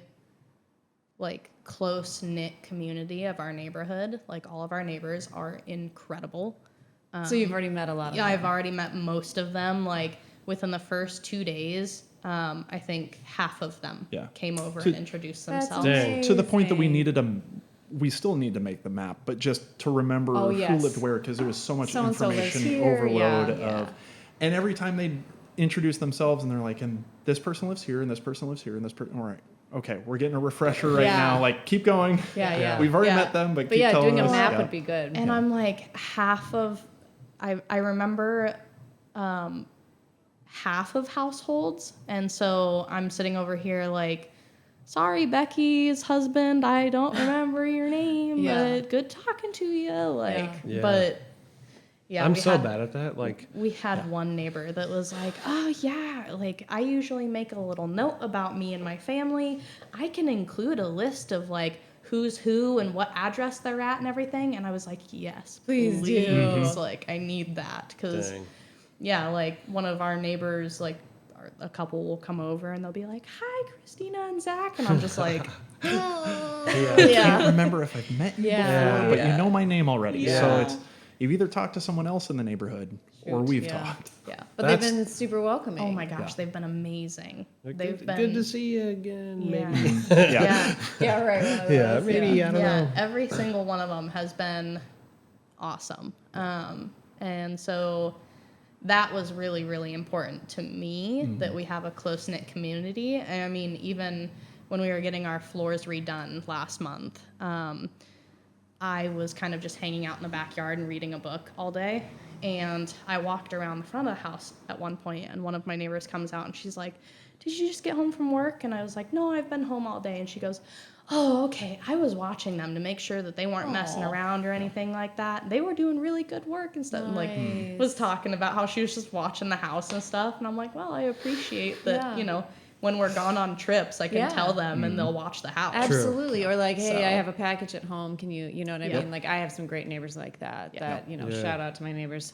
like close knit community of our neighborhood. Like all of our neighbors are incredible. So you've already met a lot of Yeah, them. I've already met most of them. Like within the first 2 days, I think half of them Yeah. came over To- and introduced That's themselves. Dang. To the point that we amazing. needed we still need to make the map, but just to remember Oh, who yes. lived where, because there was so much So-and-so lives information here, overload yeah. of, and every time they introduce themselves and they're like, and this person lives here, and this person lives here, and this person, all right, okay, we're getting a refresher right Yeah. now, like keep going. Yeah, yeah. We've already Yeah. met them, but But keep yeah, telling doing a us. map Yeah. would be good. And I'm like I remember half of households, and so I'm sitting over here like, sorry, Becky's husband, I don't remember your name, Yeah. but good talking to you. Like, Yeah. but yeah, I'm we so had- bad at that. Like, We had one neighbor that was like, oh yeah, like I usually make a little note about me and my family. I can include a list of like who's who and what address they're at and everything. And I was like, yes, Please do. Like I need that because dang. yeah, like one of our neighbors, like a couple will come over and they'll be like, hi, Kristina and Zach. And I'm just like, Yeah. I can't remember if I've met you Yeah. before, but Yeah. you know my name already. So Yeah. it's you've either talked to someone else in the neighborhood or we've yeah. talked. yeah. But they've That's- been super welcoming. Oh my gosh, Yeah. they've been amazing. Good, They've been good to see you again. yeah. Maybe. Yeah. yeah. Yeah, right. one of Yeah, those, maybe, I don't Yeah, know. every single one of them has been awesome. And so that was really, really important to me that we have a close knit community. And I mean, even when we were getting our floors redone last month, I was kind of just hanging out in the backyard and reading a book all day. And I walked around the front of the house at one point, and one of my neighbors comes out and she's like, did you just get home from work? And I was like, no, I've been home all day. And she goes, oh, okay, I was watching them to make sure that they weren't messing around or anything like that. They were doing really good work and stuff. And like was talking about how she was just watching the house and stuff. And I'm like, well, I appreciate that, you know, when we're gone on trips, I can tell them and they'll watch the house. Absolutely. Or like, hey, So- I have a package at home. Can you know what I Yeah. mean? Like I have some great neighbors like that, that, you know, shout out to my neighbors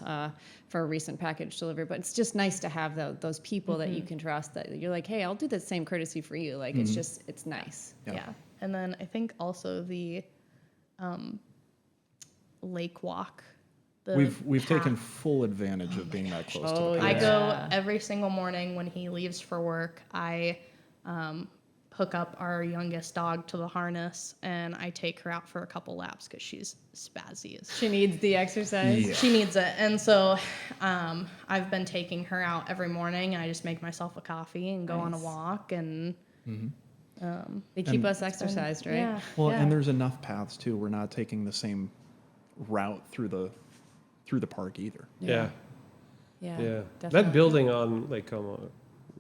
for a recent package delivery. But it's just nice to have those people that you can trust, that you're like, hey, I'll do the same courtesy for you. Like it's just, it's nice. Yeah. And then I think also the lake walk. We've taken full advantage of being that close to the I pond. go every single morning when he leaves for work. I hook up our youngest dog to the harness and I take her out for a couple laps because she's spazzy as She needs the exercise. Yeah. She needs it. And so I've been taking her out every morning and I just make myself a coffee and go on a walk and They keep us exercised, right? yeah. Well, yeah. and there's enough paths too. We're not taking the same route through the park either. Yeah. Yeah. Yeah. Definitely. That building on Lake Como.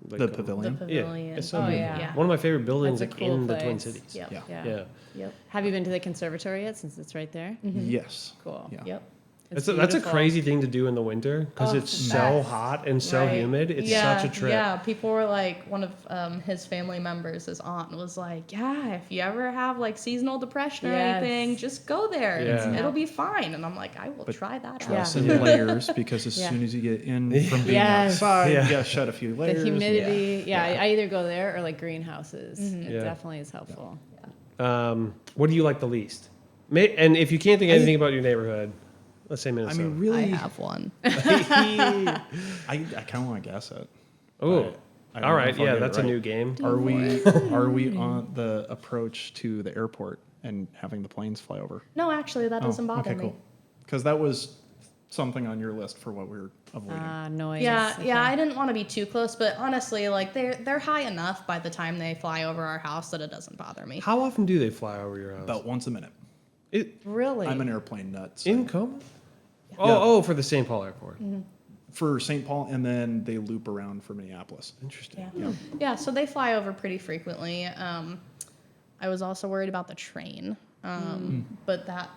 The the pavilion. pavilion. Yeah, it's so Oh, good. yeah. One of my favorite buildings That's a like cool in the Twin place. Cities. Yep. Yeah. Yeah. Yep. Have you been to the conservatory yet, since it's right there? Yes. Cool. Yeah. Yep. That's a beautiful. crazy thing to do in the winter because Oh, it's it's the so best. hot and so Right. humid. It's yeah, such a trip. Yeah, people were like, one of his family members, his aunt, was like, yeah, if you ever have like seasonal depression or Yes. anything, just go there. Yeah. It'll be fine. And I'm like, I will try that out. Dress in layers because as Yeah. soon as you get in from being Yes. outside, Yeah. you gotta shed a few layers. The humidity. Yeah, I either go there or like greenhouses. It Yeah. definitely is helpful. What do you like the least? And if you can't think anything about your neighborhood, let's say I Minnesota. mean, I really, have one. I kind of want to guess it. Oh, I don't all know right. if I'll Yeah, get it that's a right. new game. Are we on the approach to the airport and having the planes fly over? No, actually, that doesn't bother okay, me. cool. Because that was something on your list for what we were avoiding. Noise. Yeah, Okay. yeah, I didn't want to be too close, but honestly, like they're high enough by the time they fly over our house that it doesn't bother me. How often do they fly over your house? About once a minute. Really? I'm an airplane nut. So In Como? Oh, for the St. Paul airport. for St. Paul, and then they loop around for Minneapolis. Interesting. Yeah. Yeah, so they fly over pretty frequently. I was also worried about the train, but that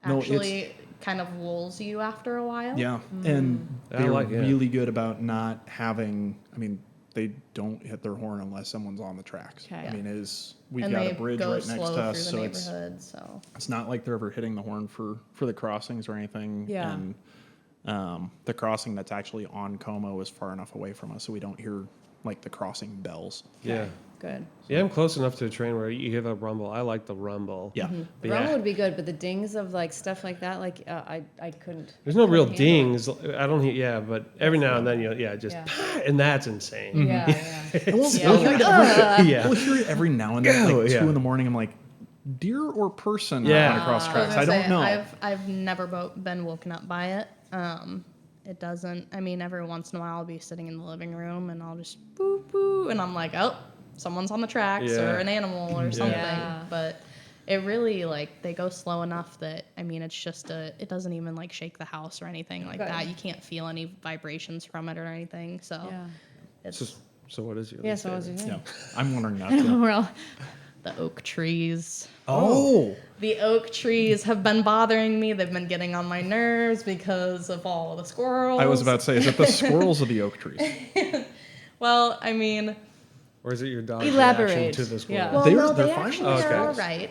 No, actually kind of lulls you after a while. Yeah, and I they're like it. really good about not having. I mean, they don't hit their horn unless someone's on the tracks. Okay. I mean, we've and got they a bridge go right next slow to us, through so the it's neighborhood. So not like they're ever hitting the horn for the crossings or anything. Yeah. And the crossing that's actually on Como is far enough away from us, so we don't hear like the crossing bells. Yeah. Good. Yeah, I'm close enough to a train where you hear the rumble. I like the rumble. Yeah. The But rumble yeah, would be good, but the dings of like stuff like that, like I couldn't. there's no real couldn't handle it. dings. I don't hear, yeah, but every now and then, just, Yeah. and that's insane. Yeah, yeah. And we'll, Yeah. we'll hear it every, Yeah. we'll hear it every now and then, Go, like 2 yeah. in the morning. I'm like, deer or person Yeah. going across I was tracks? gonna I don't say, know. I've never been woken up by it. It doesn't. I mean, every once in a while, I'll be sitting in the living room and I'll just boo boo, and I'm like, oh, someone's on the tracks Yeah. or an animal or something. Yeah. But it really they go slow enough that I mean, it's just it doesn't even like shake the house or anything like Good. that. You can't feel any vibrations from it or anything. So Yeah. it's So what is your Yeah. least So what was favorite? your Yeah, thing? I'm wondering that I know too. we're all. the oak trees. Oh, The oak trees have been bothering me. They've been getting on my nerves because of all the squirrels. I was about to say, is it the squirrels or the oak trees? Well, I mean, Or is it your dog's Elaborate. reaction to the squirrel? Yeah. well, They're- no, they're they fine. actually Oh, okay. are all right.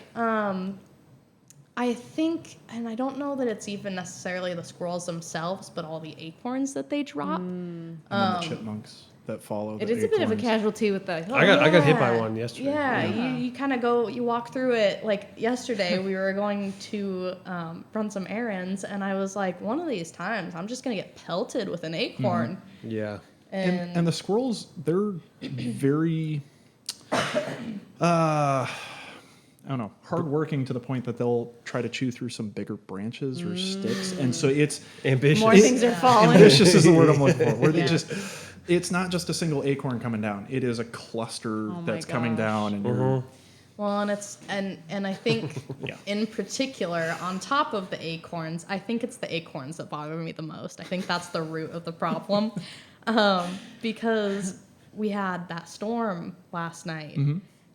I think, and I don't know that it's even necessarily the squirrels themselves, but all the acorns that they drop. And then the chipmunks that follow. It the is a bit of a acorns. casualty with the. I got hit by Yeah. one yesterday. Yeah, you kind of you walk through it. Like yesterday, we were going to run some errands, and I was like, one of these times, I'm just gonna get pelted with an acorn. Yeah. And the squirrels, they're very, I don't know, hardworking to the point that they'll try to chew through some bigger branches or sticks, and so it's Ambitious. More things are falling. ambitious is the word I'm looking for. Where they just, it's not just a single acorn coming down; it is a cluster Oh my that's coming gosh. down, and you're Well, and it's and I think Yeah. in particular, on top of the acorns, I think it's the acorns that bother me the most. I think that's the root of the problem, because we had that storm last night,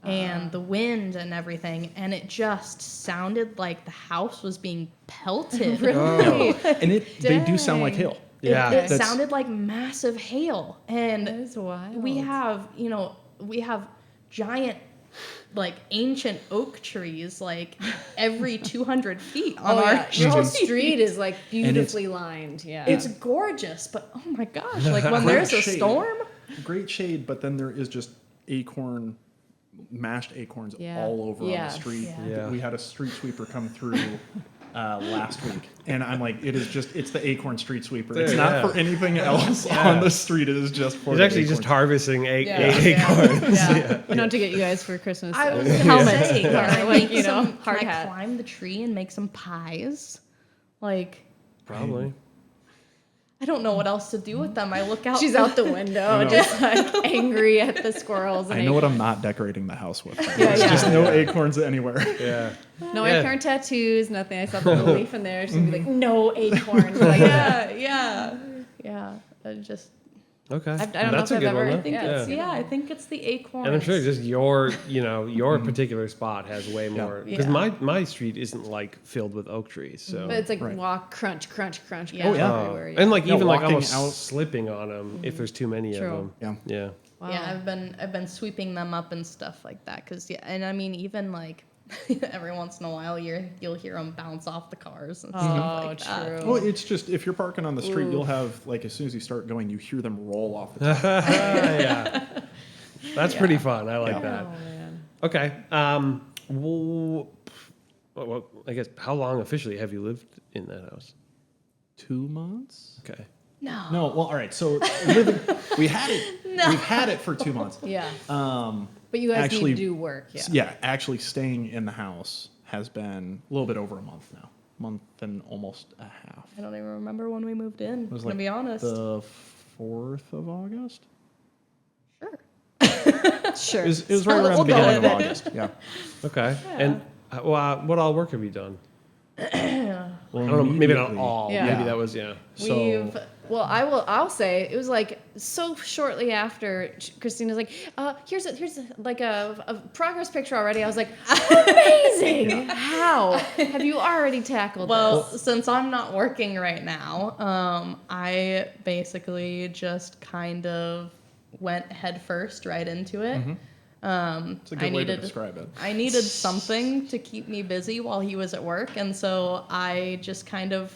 and the wind and everything, and it just sounded like the house was being pelted. Really? And they do sound like hail. Yeah. It sounded like massive hail. And That is wild. we have giant, like, ancient oak trees, like, every 200 feet on our Your whole street. street is like beautifully lined. Yeah. It's gorgeous, but oh my gosh, like when there's a shade. storm. Great shade, but then there is just mashed acorns Yeah. all over on the Yes. street. Yeah. We had a street sweeper come through last week, and I'm like, it's the acorn street sweeper. It's not for anything else on the street. It is just for He's the actually just acorns. harvesting Yeah. acorns. Yeah. I know to get you guys for Christmas. I was helmets. gonna say, Yeah, can I like, make some, hard can I hat. climb the tree and make some pies? Like, Probably. I don't know what else to do with them. I look out. She's out the window, just like angry at the squirrels. And I know what I'm not decorating the house with. Yeah, There's yeah. just no acorns anywhere. Yeah. No Yeah. acorn tattoos, nothing. I saw the little leaf in there. She'd be like, no acorns. Like, yeah. I just, Okay. I don't know That's if a I've good ever- one. I though. think Yeah. it's, I think it's the acorns. And I'm sure just your particular spot has way more, because Yeah. my street isn't like filled with oak trees, so. but it's like Right. walk, crunch, crunch, crunch. Yeah. Oh, crunch yeah. everywhere, yeah. And like Yeah, even like walking almost out- slipping on them if there's too many True. of them. Yeah. Yeah. Wow. Yeah, I've been sweeping them up and stuff like that. Cause and I mean even like every once in a while you'll hear them bounce off the cars and stuff like that. true. Well, it's just if you're parking on the street, you'll have like as soon as you start going, you hear them roll off the top. Yeah. That's pretty fun. I like that. Oh, man. Okay. Well, I guess how long officially have you lived in that house? 2 months? Okay. No. No. Well, all right. So we had it. We've had it for 2 months. Yeah. Um, But you guys actually- need to do work. Yeah. Yeah, actually staying in the house has been a little bit over a month now. Month and almost a half. I don't even remember when we moved in. It was To like be honest. the 4th of August. Sure. Sure. It was right So around the we'll go beginning of with it. August. Yeah. Okay. And what all work have you done? Well, I don't know. Maybe not immediately- all. Yeah. Maybe that was So Well, I'll say it was like so shortly after Christina's like, here's like a progress picture already. I was like, amazing! How have you already tackled Well, this? since I'm not working right now, I basically just kind of went head first right into it. it's a good way to describe it. I needed something to keep me busy while he was at work, and so I just kind of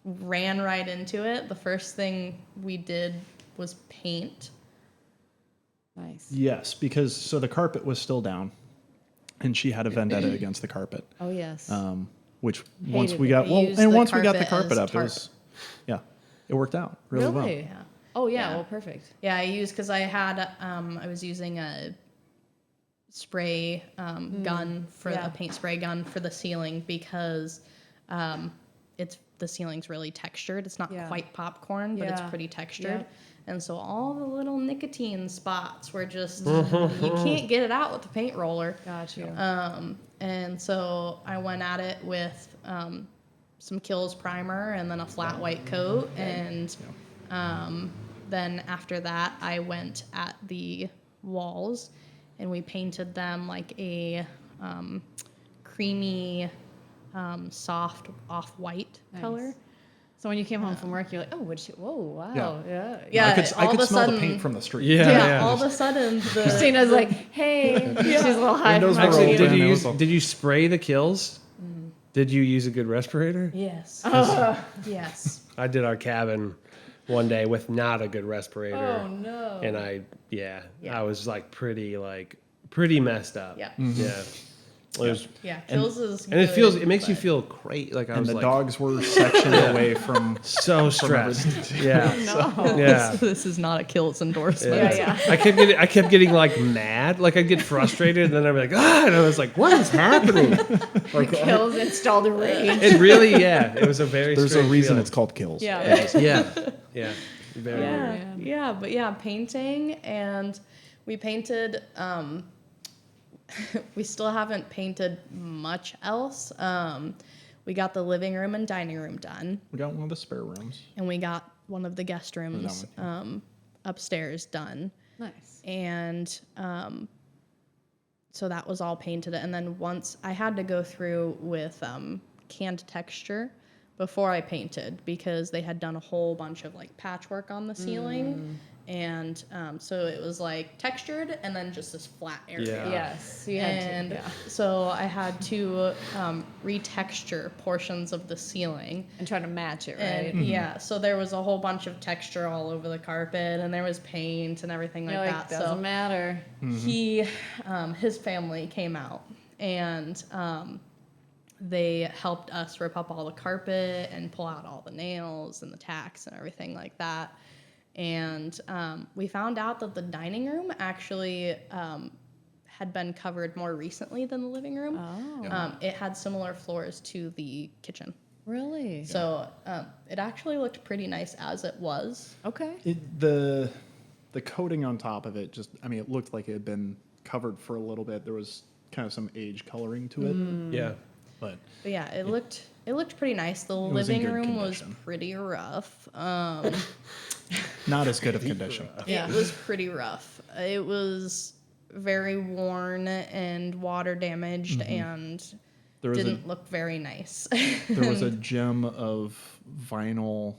ran right into it. The first thing we did was paint. Nice. Yes, because so the carpet was still down, and she had a vendetta against the carpet. Oh yes. Which once Hated we it. got They well, used and the once we got the carpet carpet as up, it tarp. was it worked out really well. Really? Yeah. Oh yeah. Yeah. Well, perfect. Yeah, I used because I was using a spray gun for Yeah. a paint spray gun for the ceiling because the ceiling's really textured. It's not Yeah. quite popcorn, but it's Yeah. pretty textured. Yeah. And so all the little nicotine spots were just you can't get it out with the paint roller. Got you. And so I went at it with some Kills primer and then a flat white coat. And then after that, I went at the walls and we painted them like a creamy, soft off-white color. So when you came home from work, you're like, oh, whoa, wow, yeah. Yeah, I could all of a smell sudden, the paint from the street. Yeah, all of a sudden, the Christina's like, hey, she's a little high. Windows from were our Actually, open. meeting. did you spray the kills? Did you use a good respirator? yes, yes. I did our cabin one day with not a good respirator. Oh no. And I Yeah. was like pretty messed up. Yeah. Yeah. It was, Yeah, Kills is and it good, makes you but- feel great. Like I And was the like dogs were sectioned away from so stressed. everything. Yeah. No. Yeah. This is not a Kills endorsement. Yeah. I kept getting like mad. Like I'd get frustrated, and then I'd be like, and I was like, what is happening? Like Kills installed a rage. it really, it was a very. There's a strange reason feeling. it's called Kills. Yeah. Yeah. Very weird. Yeah, but yeah, painting, and we painted. We still haven't painted much else. We got the living room and dining room done, We got one of the spare rooms. and we got one of the guest rooms upstairs done. Nice. And so that was all painted. And then once I had to go through with canned texture before I painted, because they had done a whole bunch of like patchwork on the ceiling. And so it was like textured and then just this flat area. Yeah. Yes, you had And to, yeah. so I had to retexture portions of the ceiling. And try to match it, right? And yeah, so there was a whole bunch of texture all over the carpet, and there was paint and everything like You're that. doesn't matter. He, his family came out, and they helped us rip up all the carpet and pull out all the nails and the tacks and everything like that. And we found out that the dining room actually had been covered more recently than the living room. Oh, It had similar floors to the kitchen. really? So it actually looked pretty nice as it was. Okay. The coating on top of it it looked like it had been covered for a little bit. There was kind of some age coloring to it. Yeah. But But yeah, it looked pretty nice. The was in living good room was condition. pretty rough. not as good of condition. It was pretty rough. It was very worn and water damaged and There was didn't look very nice. there was a gem of vinyl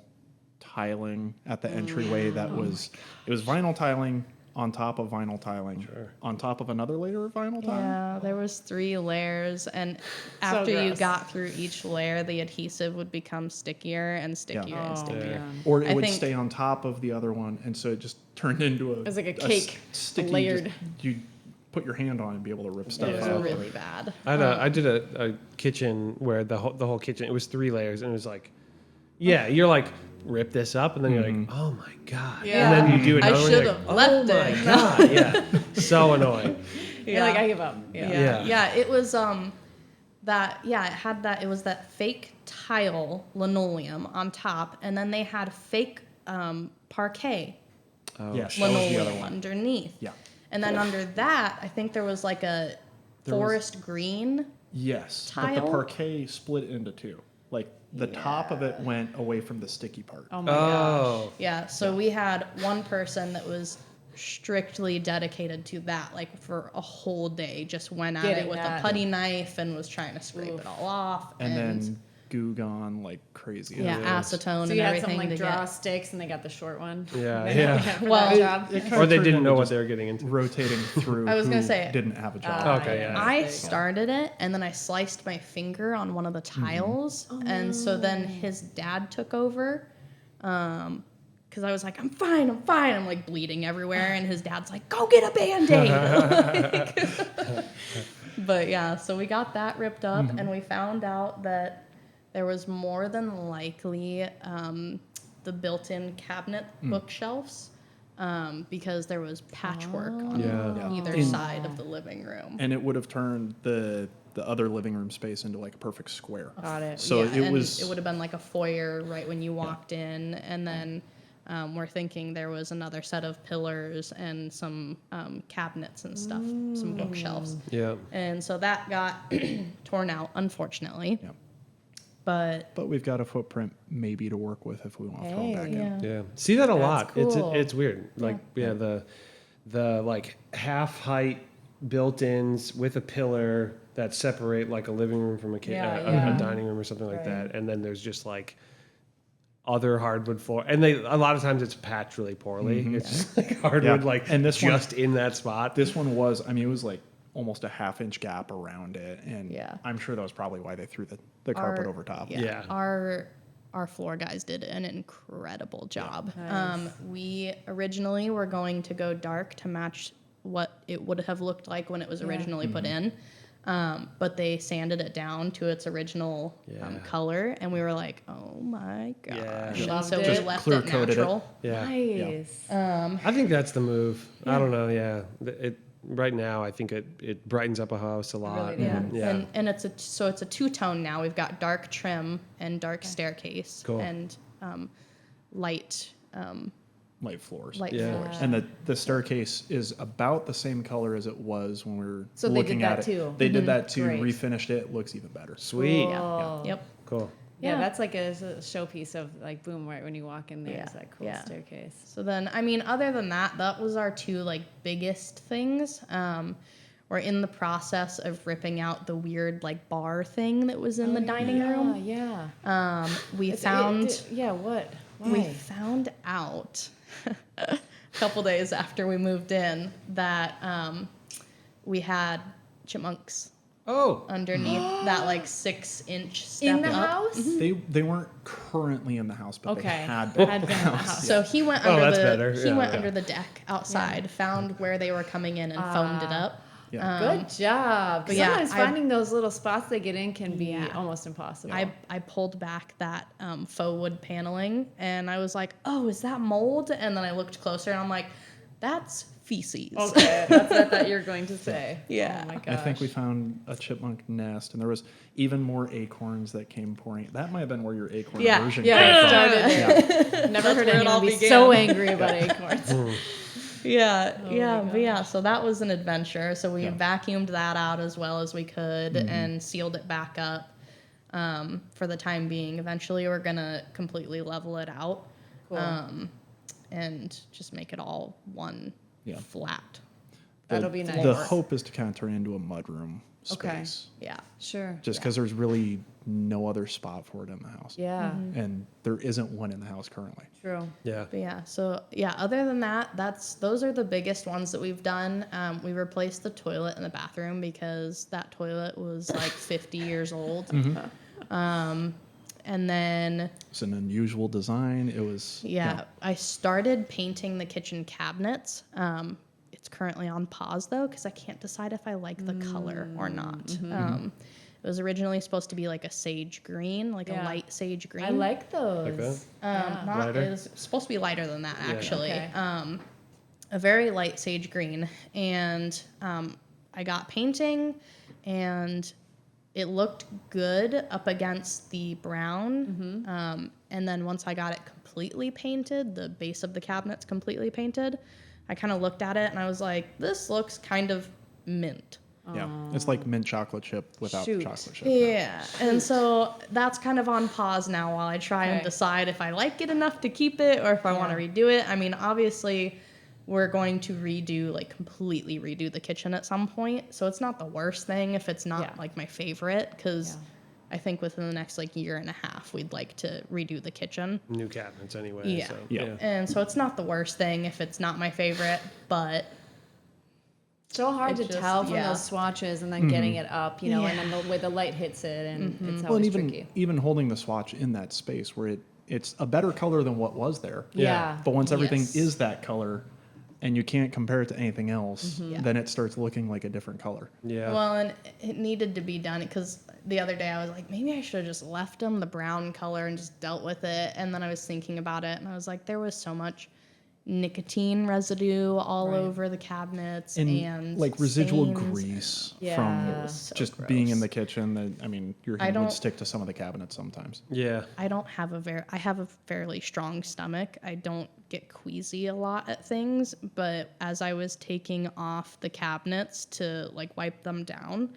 tiling at the entryway that was it was vinyl tiling on top of vinyl tiling on top of another layer of vinyl tiling. Yeah, there was 3 layers, and after you gross. got through each layer, the adhesive would become stickier and stickier and Oh, stickier. man. Or it I would think- stay on top of the other one, and so it just turned into was like a cake, sticky, layered. You put your hand on it and be able to rip stuff It was out. really bad. I did a kitchen where the whole kitchen, it was 3 layers, and it was like, yeah, you're like, rip this up, and then you're like, oh my god, Yeah. and then you do I another one, should you're have like, left oh it. my god, yeah, so annoying. You're like, I give up. Yeah. Yeah. Yeah, it was it was that fake tile linoleum on top, and then they had fake parquet Yes, that was the other linoleum one. underneath. Yeah. And then under that, I think there was like a There was- forest green. Yes, but the Tile? parquet split into 2. Like the top of it went away from the sticky part. Oh my gosh. Oh, Yeah, so we had one person that was strictly dedicated to that, like for a whole day, just went at Getting it with that. a putty knife and was trying to scrape it all off. And then goo gone like crazy. yeah, acetone So and you had everything some like to draw get. sticks, and they got the short one. Yeah, They yeah. had for Well, that job. It kinda or they turned didn't into know what just they were getting into. rotating through. I was gonna who say, didn't have a job. Okay, yeah. I There you go. started it and then I sliced my finger on one of the tiles, and so then his dad took over. Because I was like, I'm fine. I'm like bleeding everywhere, and his dad's like, go get a Band-Aid. But yeah, so we got that ripped up, and we found out that there was more than likely the built-in cabinet bookshelves, because there was patchwork on Yeah. either side of the living room. And it would have turned the other living room space into like a perfect square. Got it. So Yeah, it and was it would have been like a foyer right when you walked in, and then we're thinking there was another set of pillars and some cabinets and stuff, some bookshelves, Yeah. and so that got torn out, unfortunately. Yeah. But But we've got a footprint maybe to work with if we want to throw it back in. yeah, Yeah, see that a lot. cool. It's weird. Like the like half height built-ins with a pillar that separate like a living room from a dining room or something like that, and then there's just like other hardwood floor, and a lot of times it's patched really poorly. It's just like hardwood, Yeah. like And this one- just in that spot. This one was, it was like almost a half-inch gap around it, and Yeah. I'm sure that was probably why they threw the carpet over top. Yeah. Our floor guys did an incredible job. We originally were going to go dark to match what it would have looked like when it was originally put in. But they sanded it down to its original color, and we were like, "Oh my gosh!" Yeah. And Loved so it. we Just left clear it coated it. natural. Yeah, Nice. I think that's the move. I don't know. Yeah, it right now I think it brightens up a house a lot. Really Yeah, Yeah. and it's a two-tone now. We've got dark trim and dark staircase, Cool. and light Light floors. Yeah. floors. And the staircase is about the same color as it was when we were So they did looking at that it. too. They did that too. Great. Refinished it. Looks even better. Sweet. Cool. Yep. Cool. Yeah, Yeah. that's like a showpiece of like boom, right when you walk in there. Yeah, It's that cool yeah. staircase. So then, I mean, other than that, that was our two like biggest things. we're in the process of ripping out the weird like bar thing that was in the dining room. Yeah. We What? Why? We found out a couple days after we moved in that we had chipmunks underneath that like 6-inch step In the up. house? They weren't currently in the house, but they Okay. had been Had in been the in the house. house. So he went Oh, under that's the better. he Yeah, went yeah. under the deck outside, found where they were coming in, and foamed it up. Yeah. Good job. but yeah, Sometimes I- finding those little spots they get in can be almost impossible. I pulled back that faux wood paneling, and I was like, "Oh, is that mold?" And then I looked closer, and I'm like, "That's feces." Okay, that's what I thought you were going to say. Yeah. Oh my I gosh. think we found a chipmunk nest, and there was even more acorns that came pouring. That might have been where your acorn Yeah. version Yeah, came it from. started there. Yeah. Never heard where it all anyone be began. so angry about acorns. Yeah, Oh but yeah, so that was an adventure. So we Yeah. vacuumed that out as well as we could and sealed it back up for the time being. Eventually, we're gonna completely level it out Cool. and just make it all one Yeah. flat. That'll be nice. The hope is to kind of turn it into a mudroom Okay. space. Yeah. Sure. Just because there's really no other spot for it in the house. Yeah. And there isn't one in the house currently. True. Yeah. But yeah, so yeah, other than that, those are the biggest ones that we've done. We replaced the toilet in the bathroom because that toilet was like 50 years old. And then It's an unusual design. It was. yeah, I started painting the kitchen cabinets. It's currently on pause though because I can't decide if I like the color or not. It was originally supposed to be like a sage green, like a Yeah. light sage green. I like those. Like that? Not Lighter? it was supposed to be lighter than that actually. Okay. A very light sage green, and I got painting, and it looked good up against the brown. And then once I got it completely painted, the base of the cabinet's completely painted, I kind of looked at it and I was like, this looks kind of mint. Yeah. It's like mint chocolate chip without Shoot. the chocolate chip. Yeah, and so that's kind of on pause now while I try and Okay. decide if I like it enough to keep it or if I want to Yeah. redo it. I mean, obviously, we're going to completely redo the kitchen at some point. So it's not the worst thing if it's not Yeah. like my favorite, because Yeah. I think within the next like year and a half, we'd like to redo the kitchen. New cabinets anyway. Yeah. So, Yeah. And so it's not the worst thing if it's not my favorite, but So hard It's to just- tell from yeah. those swatches and then getting it up, and then the way the light hits it, and it's Well, always and tricky. even holding the swatch in that space where it's a better color than what was there. Yeah. But once everything Yes. is that color and you can't compare it to anything else, Yeah. then it starts looking like a different color. Yeah. Well, and it needed to be done because the other day I was like, maybe I should have just left them the brown color and just dealt with it. And then I was thinking about it and I was like, there was so much nicotine residue all Right. over the cabinets And, and like residual stains. grease Yeah. from It was so just being in gross. the kitchen. That, I mean, your I hand would don't- stick to some of the cabinets sometimes. yeah. I have a fairly strong stomach. I don't get queasy a lot at things, but as I was taking off the cabinets to like wipe them down,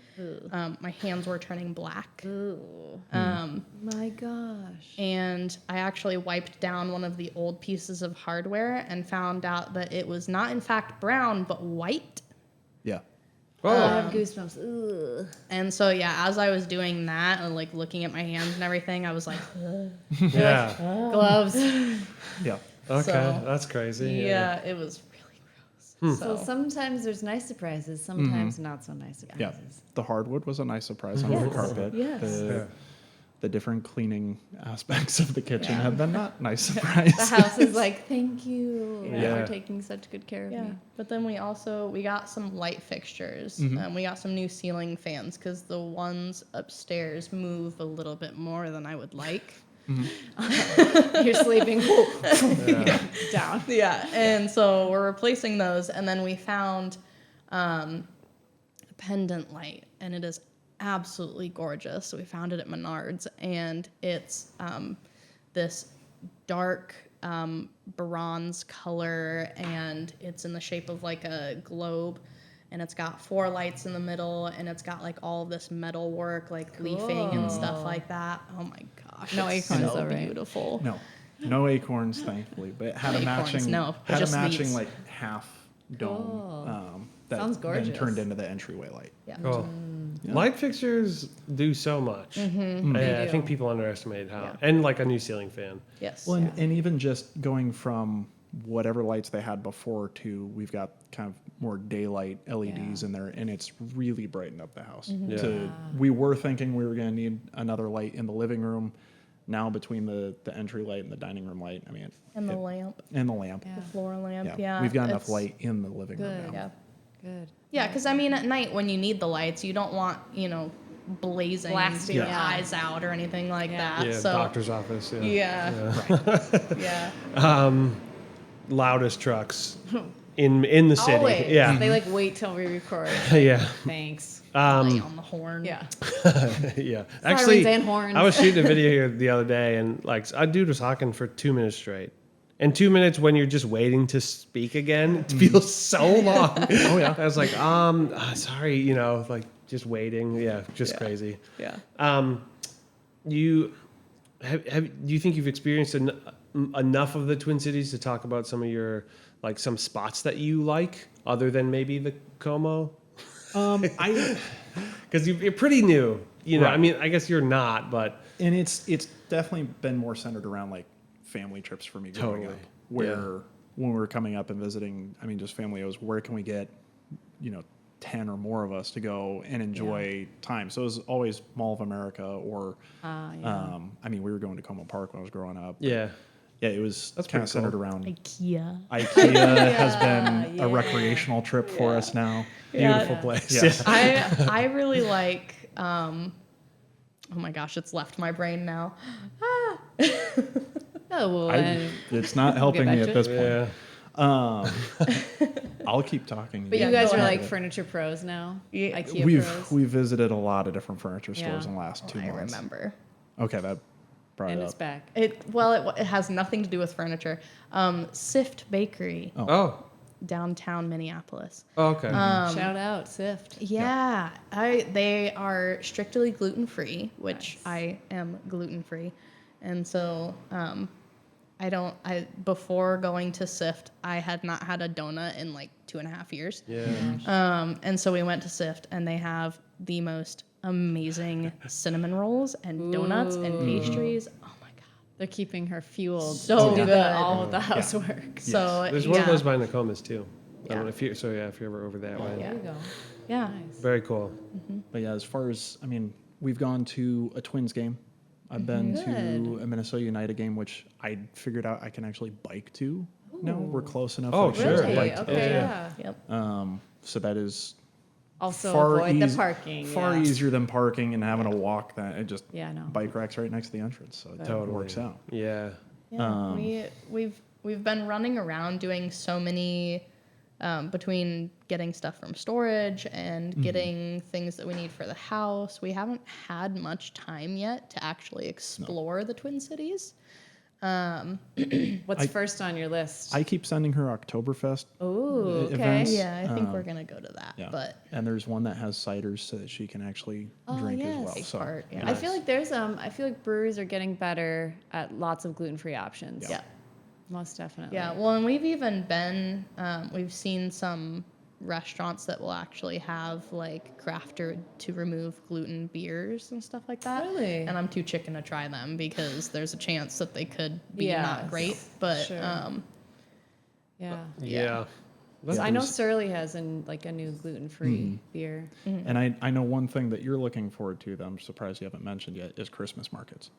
my hands were turning black. My gosh. And I actually wiped down one of the old pieces of hardware and found out that it was not in fact brown but white. Yeah. I Oh, have goosebumps. Ugh. And so yeah, as I was doing that and like looking at my hands and everything, I was like, yeah. Gloves. Yeah. Okay. So, That's crazy. yeah, it was really gross. So sometimes there's nice surprises, sometimes not so nice Yeah. surprises. The hardwood was a nice surprise under the carpet. Yes. The different cleaning aspects of the kitchen Yeah. have been not nice surprises. The house is like, thank you Yeah. for taking such good care of Yeah, me. but then we got some light fixtures. We got some new ceiling fans because the ones upstairs move a little bit more than I would like. You're sleeping down. Yeah, and so we're replacing those, and then we found a pendant light, and it is absolutely gorgeous. So we found it at Menards, and it's this dark bronze color, and it's in the shape of like a globe, and it's got 4 lights in the middle, and it's got like all of this metal work, like leafing and stuff like that. Oh my gosh, No it's acorns so though, right? beautiful. No acorns, thankfully, but it had a Acorns, matching, no, had a just matching these. like half dome. Cool. That Sounds then gorgeous. turned into the entryway light. Yeah. Cool. Yeah. Light fixtures do so much. They I do. think people underestimate how, Yeah. and like a new ceiling fan. Yes. Well, and even just going from whatever lights they had before to we've got kind of more daylight LEDs in there, and it's really brightened up the house. Yeah. We were thinking we were going to need another light in the living room. Now between the entry light and the dining room light, I mean, And the lamp, and the lamp, Yeah. the floor lamp. yeah, Yeah. we've got enough it's- light in the living room Good. now. Yeah. Good. Yeah, because I mean, at night when you need the lights, you don't want, blazing Blasting your your eyes out or anything like Yeah. that. Yeah, So, doctor's office. Yeah. yeah. Yeah. Loudest trucks in the city. Always. Yeah. They like wait till we record. Yeah. Thanks. Play on the horn. Yeah. Yeah. Sirens Actually, and horns. I was shooting a video here the other day, and like a dude was talking for 2 minutes straight. And 2 minutes when you're just waiting to speak again, it feels so long. Oh yeah. I was like, sorry, like just waiting. Yeah, just Yeah. crazy. Yeah. You do you think you've experienced enough of the Twin Cities to talk about some of your some spots that you like other than maybe the Como? Because you're pretty new. Right. I mean, I guess you're not, but And it's definitely been more centered around like family trips for me growing Totally. up, where when we were coming up and visiting, I mean, just family, it was where can we get, 10 or more of us to go and enjoy time. So it was always Mall of America or, Yeah. I mean, we were going to Como Park when I was growing up. yeah. Yeah, it was That's kind pretty of centered cool. around IKEA. IKEA has been Yeah. a recreational trip for us now. Yeah. Beautiful place. Yes. I really like. Oh my gosh, it's left my brain now. Oh, well, then. It's not helping back me to at this Yeah. point. I'll keep talking. But Yeah, you guys go are ahead. like furniture pros now. Yeah. IKEA pros. We've visited a lot of different furniture stores Yeah. in the last 2 I months. remember. Okay, that brought And it it's up. back. It has nothing to do with furniture. Sift Bakery, Oh. downtown Minneapolis. Okay. Shout out, Sift. Yeah, they are strictly gluten free, which Nice. I am gluten free, and so before going to Sift, I had not had a donut in like 2.5 years. yeah. And so we went to Sift, and they have the most amazing cinnamon rolls and donuts and pastries. Oh my god! They're keeping her fueled So to do good. all of the housework. So There's one yeah, of those by Nokomis too. I don't Yeah. know if you're ever over that way. Yeah. There you go. yeah. Nice. Very cool. But yeah, as far as, I mean, we've gone to a Twins game. I've been to Good. a Minnesota United game, which I figured out I can actually bike to. No, we're close enough. Oh, that I sure. can Really? bike to Okay, Yeah. yeah. Yep. So that is Also far avoid the eas- parking. far yeah. easier than parking and having to walk that. It just Yeah, I know. bike racks right next to the entrance, so it Totally. works out. Yeah. Yeah, we've been running around doing so many between getting stuff from storage and getting things that we need for the house. We haven't had much time yet to actually explore the Twin Cities. What's first on your list? I keep sending her Oktoberfest. Ooh, okay. events. Yeah, I think we're gonna go to that. Yeah, But and there's one that has ciders so that she can actually drink as well. Big So part, yeah. I feel like I feel like breweries are getting better at lots of gluten-free options. yeah. Most definitely. Yeah, well, and we've even been, we've seen some restaurants that will actually have like crafted to remove gluten beers and stuff like that. Really? And I'm too chicken to try them because there's a chance that they could be Yes, not great. But sure. Yeah. Yeah. So I know Surly has a new gluten-free beer. And I know one thing that you're looking forward to that I'm surprised you haven't mentioned yet is Christmas markets.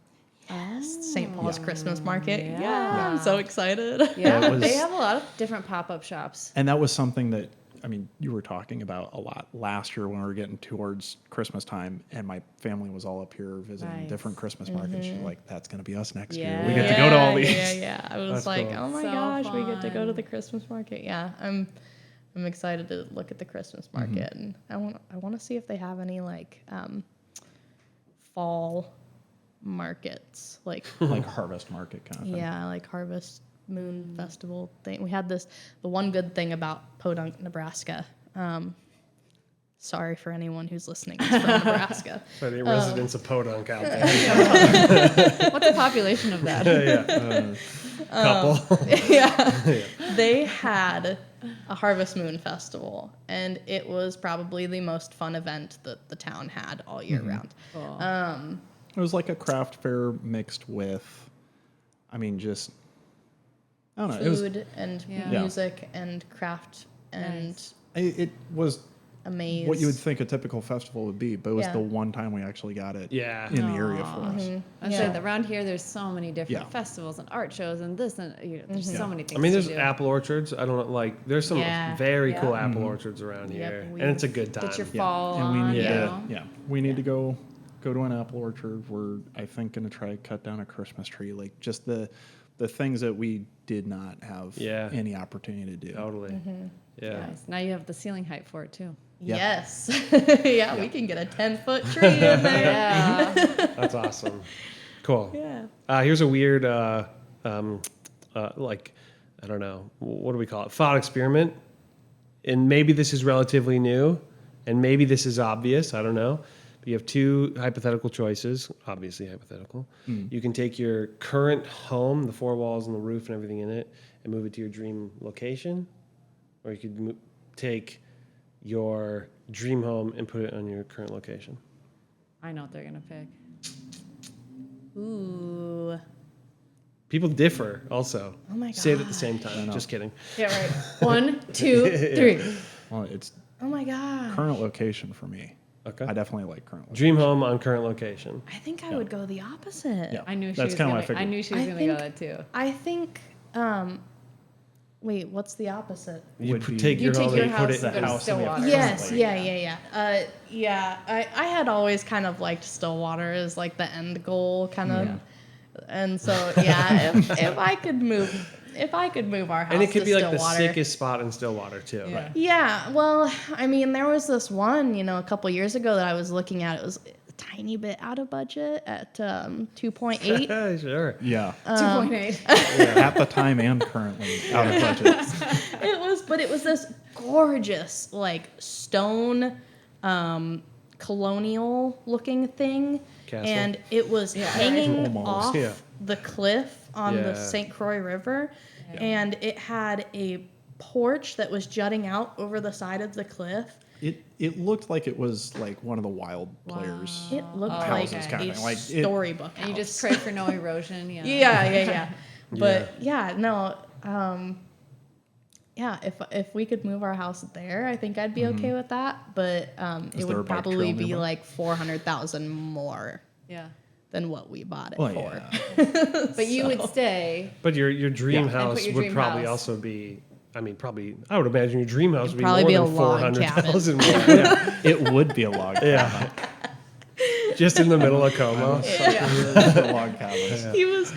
St. Paul's Christmas Market. Yeah. Yeah, I'm so excited. Yeah, That was- they have a lot of different pop-up shops. And that was something that, I mean, you were talking about a lot last year when we were getting towards Christmas time, and my family was all up here visiting Nice. different Christmas markets. She's like, that's going to be us next year. Yeah. We get to go to all these. Yeah. I was That's like, cool. oh my So gosh, we get to go to fun. the Christmas market. Yeah, I'm excited to look at the Christmas market, and I want to see if they have any like fall markets, like Like harvest market kind of thing. yeah, like Harvest Moon Festival thing. We had the one good thing about Podunk, Nebraska. Sorry for anyone who's listening who's from Nebraska. For the residents of Podunk out there. What's the population of that? Couple. Yeah. They had a Harvest Moon festival, and it was probably the most fun event that the town had all year round. Cool. It was like a craft fair mixed with, I mean, just, I don't know. It was, Food and Yeah. music and craft and Nice. it was a maze. what you would think a typical festival would be, but it was Yeah. the one time we actually got it Yeah. in the area for us. I Yeah. said around here, there's so many different Yeah. festivals and art shows and this and there's so many things. I mean, there's to do. apple orchards. I don't know, like, there's some Yeah. very cool Yeah. apple orchards around Yep, here, we- and it's a good time. Get your Yeah. fall And on. we need you Yeah. know? we need to go to an apple orchard. We're, I think, going to try to cut down a Christmas tree, like just the things that we did not have Yeah. any opportunity to do. Totally. Yeah. Nice. Now you have the ceiling height for it too. Yeah. Yes. Yeah, we can get a 10-foot tree in there. Yeah. That's awesome. Cool. Yeah. Here's a weird, like, I don't know, what do we call it? Thought experiment. And maybe this is relatively new, and maybe this is obvious. I don't know. But you have two hypothetical choices, obviously hypothetical. You can take your current home, the four walls and the roof and everything in it, and move it to your dream location. Or you could take your dream home and put it on your current location. I know what they're gonna pick. Ooh. People differ also. Oh my Say it at the gosh. same time. Just kidding. Yeah, right. 1, 2, 3. Well, it's Oh my god. current location for me. Okay. I definitely like current location. Dream home on current location. I think I would go the opposite. Yeah. I knew she That's was kinda gonna. what I figured. I knew she was I gonna go think- that too. I think wait, what's the opposite? You Would be- take You your take home your and put house it and go to house and the Stillwater. Yes, Currently, yeah. I had always kind of liked Stillwater as like the end goal kind of. And so yeah, if I could move our house And it could to be like the Stillwater. sickest spot in Stillwater too. Yeah. Yeah, well, I mean, there was this one, a couple years ago that I was looking at. It was a tiny bit out of budget at 2.8. Sure. Yeah. 2.8. At the time and currently out of budget. It was this gorgeous, like stone, colonial looking thing, Castle. and it was hanging Almost, off yeah. the cliff on the Yeah. St. Croix River, and it had a porch that was jutting out over the side of the cliff. It looked like it was like one of the wild players. It looked Oh, like okay. kinda a thing. Like, it- storybook And you house. just pray for no erosion. Yeah. Yeah. But if we could move our house there, I think I'd be okay with that. But Is it there a would bike probably trail be nearby? like $400,000 more Yeah. than what we bought it Well, for. yeah. But you would stay. But your dream Yeah. house And put your would dream probably house. also be. I mean, probably. I would imagine your dream house would be probably more be a than log 400,000 more. Yeah. It would be a log cabin. Yeah. Just in the middle of Como. The log cabins.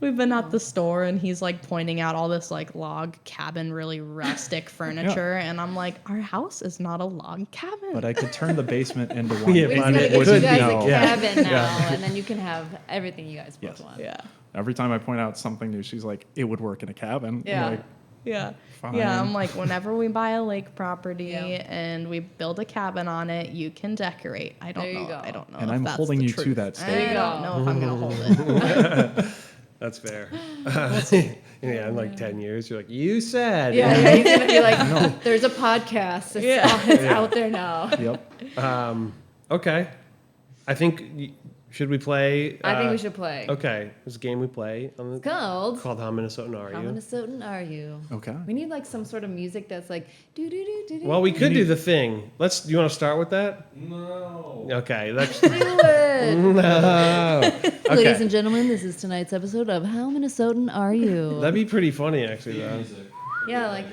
We've been at the store, and he's like pointing out all this like log cabin, really rustic furniture, and I'm like, our house is not a log cabin. But I could turn the basement into one. Yeah, We just but gotta it get you would guys be- a yeah. cabin now, and then you can have everything you guys both Yes. want. yeah. Every time I point out something new, she's like, "It would work in a cabin." I'm Yeah. like, Yeah. Fine. Yeah, I'm like, whenever we buy a lake property Yeah. and we build a cabin on it, you can decorate. I don't There you know. go. I don't know. And if I'm that's holding the you to truth. that I statement. don't know if I'm gonna hold it. That's fair. Yeah, in like 10 years, you're like, you said. Yeah, he's gonna be like, "There's a podcast. It's, Yeah. it's out there now." Yep. Okay. I think, should we play? I think we should play. Okay. There's a game we play Called called How Minnesotan Are How You? Minnesotan Are You? Okay. We need like some sort of music that's like do do do do do. Well, we could do the thing. Do you want to start with that? No. Okay. Let's. do it. No. Ladies Okay. and gentlemen, this is tonight's episode of How Minnesotan Are You? That'd be pretty funny, actually, though. Yeah, like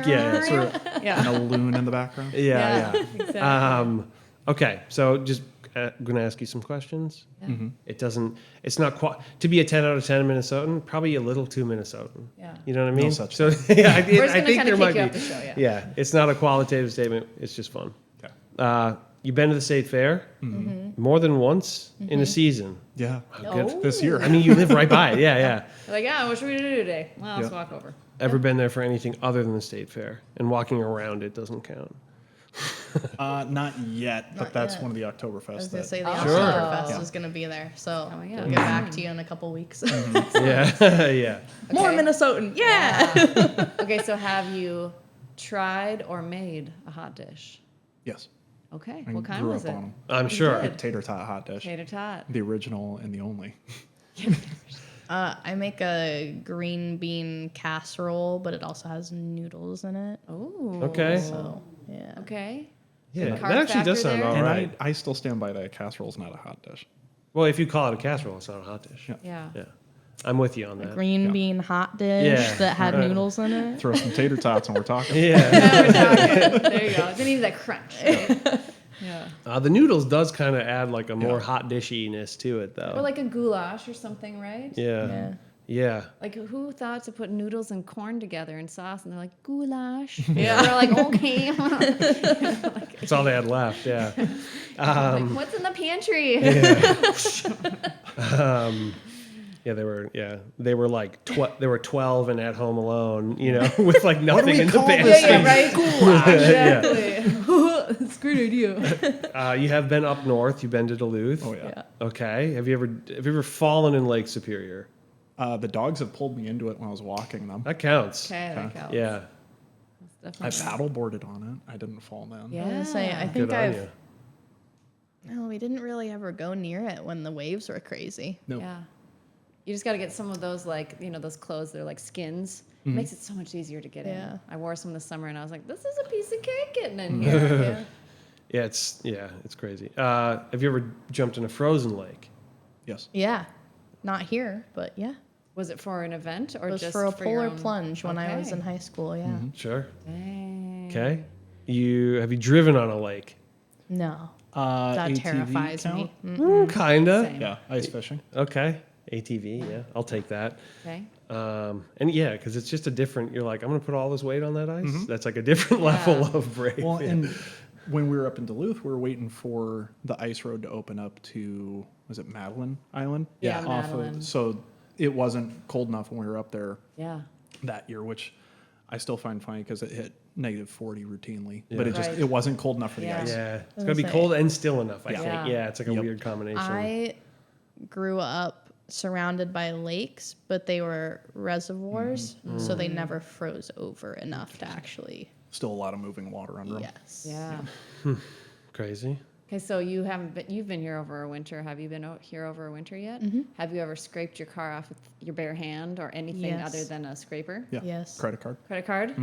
Yeah. Sort of yeah. and a loon in the background. Yeah. Exactly. Okay. So just I'm going to ask you some questions. Mm-hmm. It's not quite, to be a 10 out of 10 Minnesotan, probably a little too Minnesotan. Yeah. You know what I mean? such So yeah, I We're just gonna think kinda there kick might you be. off the show, yeah. Yeah. It's not a qualitative statement. It's just fun. Okay. You've been to the state fair more than once in a season. Yeah. Oh. This year. I mean, you live right by it. Yeah, yeah. Like, what should we do today? Well, let's Yeah. walk over. Ever been there for anything other than the state fair? And walking around it doesn't count. Not yet, but Not that's yet. one of the I was Oktoberfest. gonna say the Sure. Oktoberfest Yeah. is gonna be there, so Oh, yeah. we'll get back to you in a couple weeks. Yeah, yeah. More Okay. Minnesotan, yeah. Okay, so have you tried or made a hot dish? Yes. Okay, I what kind grew was up it? on them. I'm You sure. did. Tater tot hot dish. Tater tot. The original and the only. I make a green bean casserole, but it also has noodles in it. Oh. Okay. So yeah. Okay. Yeah, carb that actually does factor sound there? all And right. I still stand by that casserole's not a hot dish. Well, if you call it a casserole, it's not a hot dish. Yeah. Yeah. Yeah. I'm with you on that. Green Yeah. bean hot dish Yeah. that had Right. noodles in it. Throw some tater tots and we're talking. Yeah. Now we're talking. There you go. It need that crunch. Right? Yeah. The noodles does kind of add like a more Yeah. hot dishiness to it, though. Or like a goulash or something, right? yeah. Yeah. Yeah. Like who thought to put noodles and corn together in sauce? And they're like goulash. Yeah. We're like okay. That's all they had left. Yeah. Like, what's in the pantry? Yeah, they were like they were 12 and at home alone, you know, with like nothing in the pantry. Yeah, right. Goulash. Yeah. Exactly. That's a great idea. You have been up north. You've been to Duluth. Oh, yeah. Okay. Have you ever fallen in Lake Superior? The dogs have pulled me into it when I was walking them. That counts. Okay, that counts. Yeah. I paddle boarded on it. I didn't fall down. Yeah. I was gonna say, I Good think on I've. you. No, we didn't really ever go near it when the waves were crazy. Nope. Yeah. You just got to get some of those, like, you know, those clothes that are like skins. Makes it so much easier to get Yeah. in. I wore some this summer and I was like, this is a piece of cake getting in here. Yeah, it's crazy. Have you ever jumped in a frozen lake? Yes. Yeah. Not here, but yeah. Was it for an event or It was just for a your polar own- plunge when I was Okay. in high school, yeah. Sure. Dang. Okay. Have you driven on a lake? No. ATV That terrifies count? me. Kinda. Same. Yeah, ice fishing. Okay. ATV. Yeah, I'll take that. Okay. And yeah, because it's just a different. You're like, I'm gonna put all this weight on that ice. That's like a different level of brave. Well, yeah. and when we were up in Duluth, we were waiting for the ice road to open up to, was it Madeline Island? Yeah, Off Madeline. So it wasn't cold enough when we were up there Yeah. that year, which I still find funny because it hit -40 routinely. But Yeah. it Right. it wasn't cold enough for the Yeah. ice. Yeah, it's was gotta be gonna cold and still enough. I Yeah. think. Yeah. Yeah, it's like a Yep. weird combination. I grew up surrounded by lakes, but they were reservoirs, so they never froze over enough to actually. Still a lot of moving water under them. Yes. Yeah. Crazy. Okay, so you've been here over a winter. Have you been here over a winter yet? Have you ever scraped your car off with your bare hand or anything Yes. other than a scraper? Yeah. Yes. Credit card. Credit card?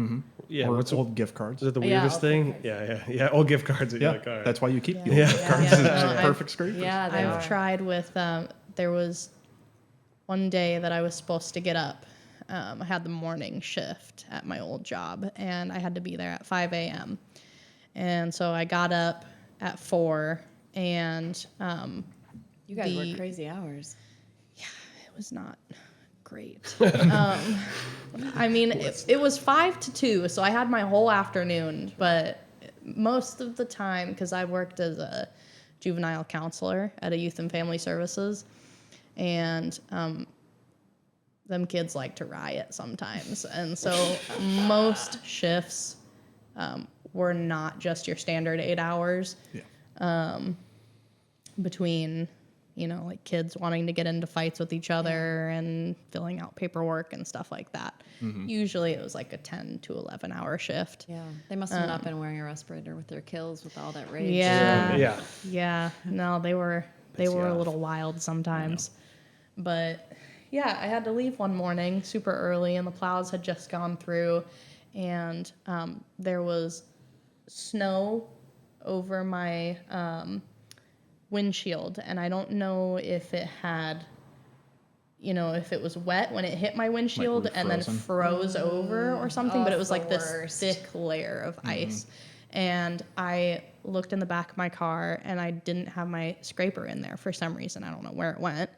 Yeah. Or What's old gift cards. is it the Yeah, weirdest I'll thing? take Yeah. Old gift cards. That Yeah, you're like, all right. that's why you keep the old Yeah. gift cards. Yeah. It's No, just I've- perfect scrapers. Yeah, they I've are. tried with. There was one day that I was supposed to get up. I had the morning shift at my old job, and I had to be there at 5 a.m. And so I got up at 4, and You guys the- work crazy hours. it was not great. I mean, it was 5 to 2, so I had my whole afternoon, but most of the time, because I worked as a juvenile counselor at a youth and family services, and them kids like to riot sometimes. And so most shifts were not just your standard 8 hours. Yeah. Between, like kids wanting to get into fights with each other and filling out paperwork and stuff like that. Usually it was like a 10 to 11 hour shift. Yeah. They must have not been wearing a respirator with their kills with all that rage. Yeah. Yeah. No, they were Piss you a off. little wild sometimes. But yeah, I had to leave one morning super early and the plows had just gone through and there was snow over my windshield, and I don't know if it had, if it was wet when it hit my windshield and then refrozen. froze over or something, but it was the like this worst. thick layer of ice. And I looked in the back of my car and I didn't have my scraper in there for some reason. I don't know where it went,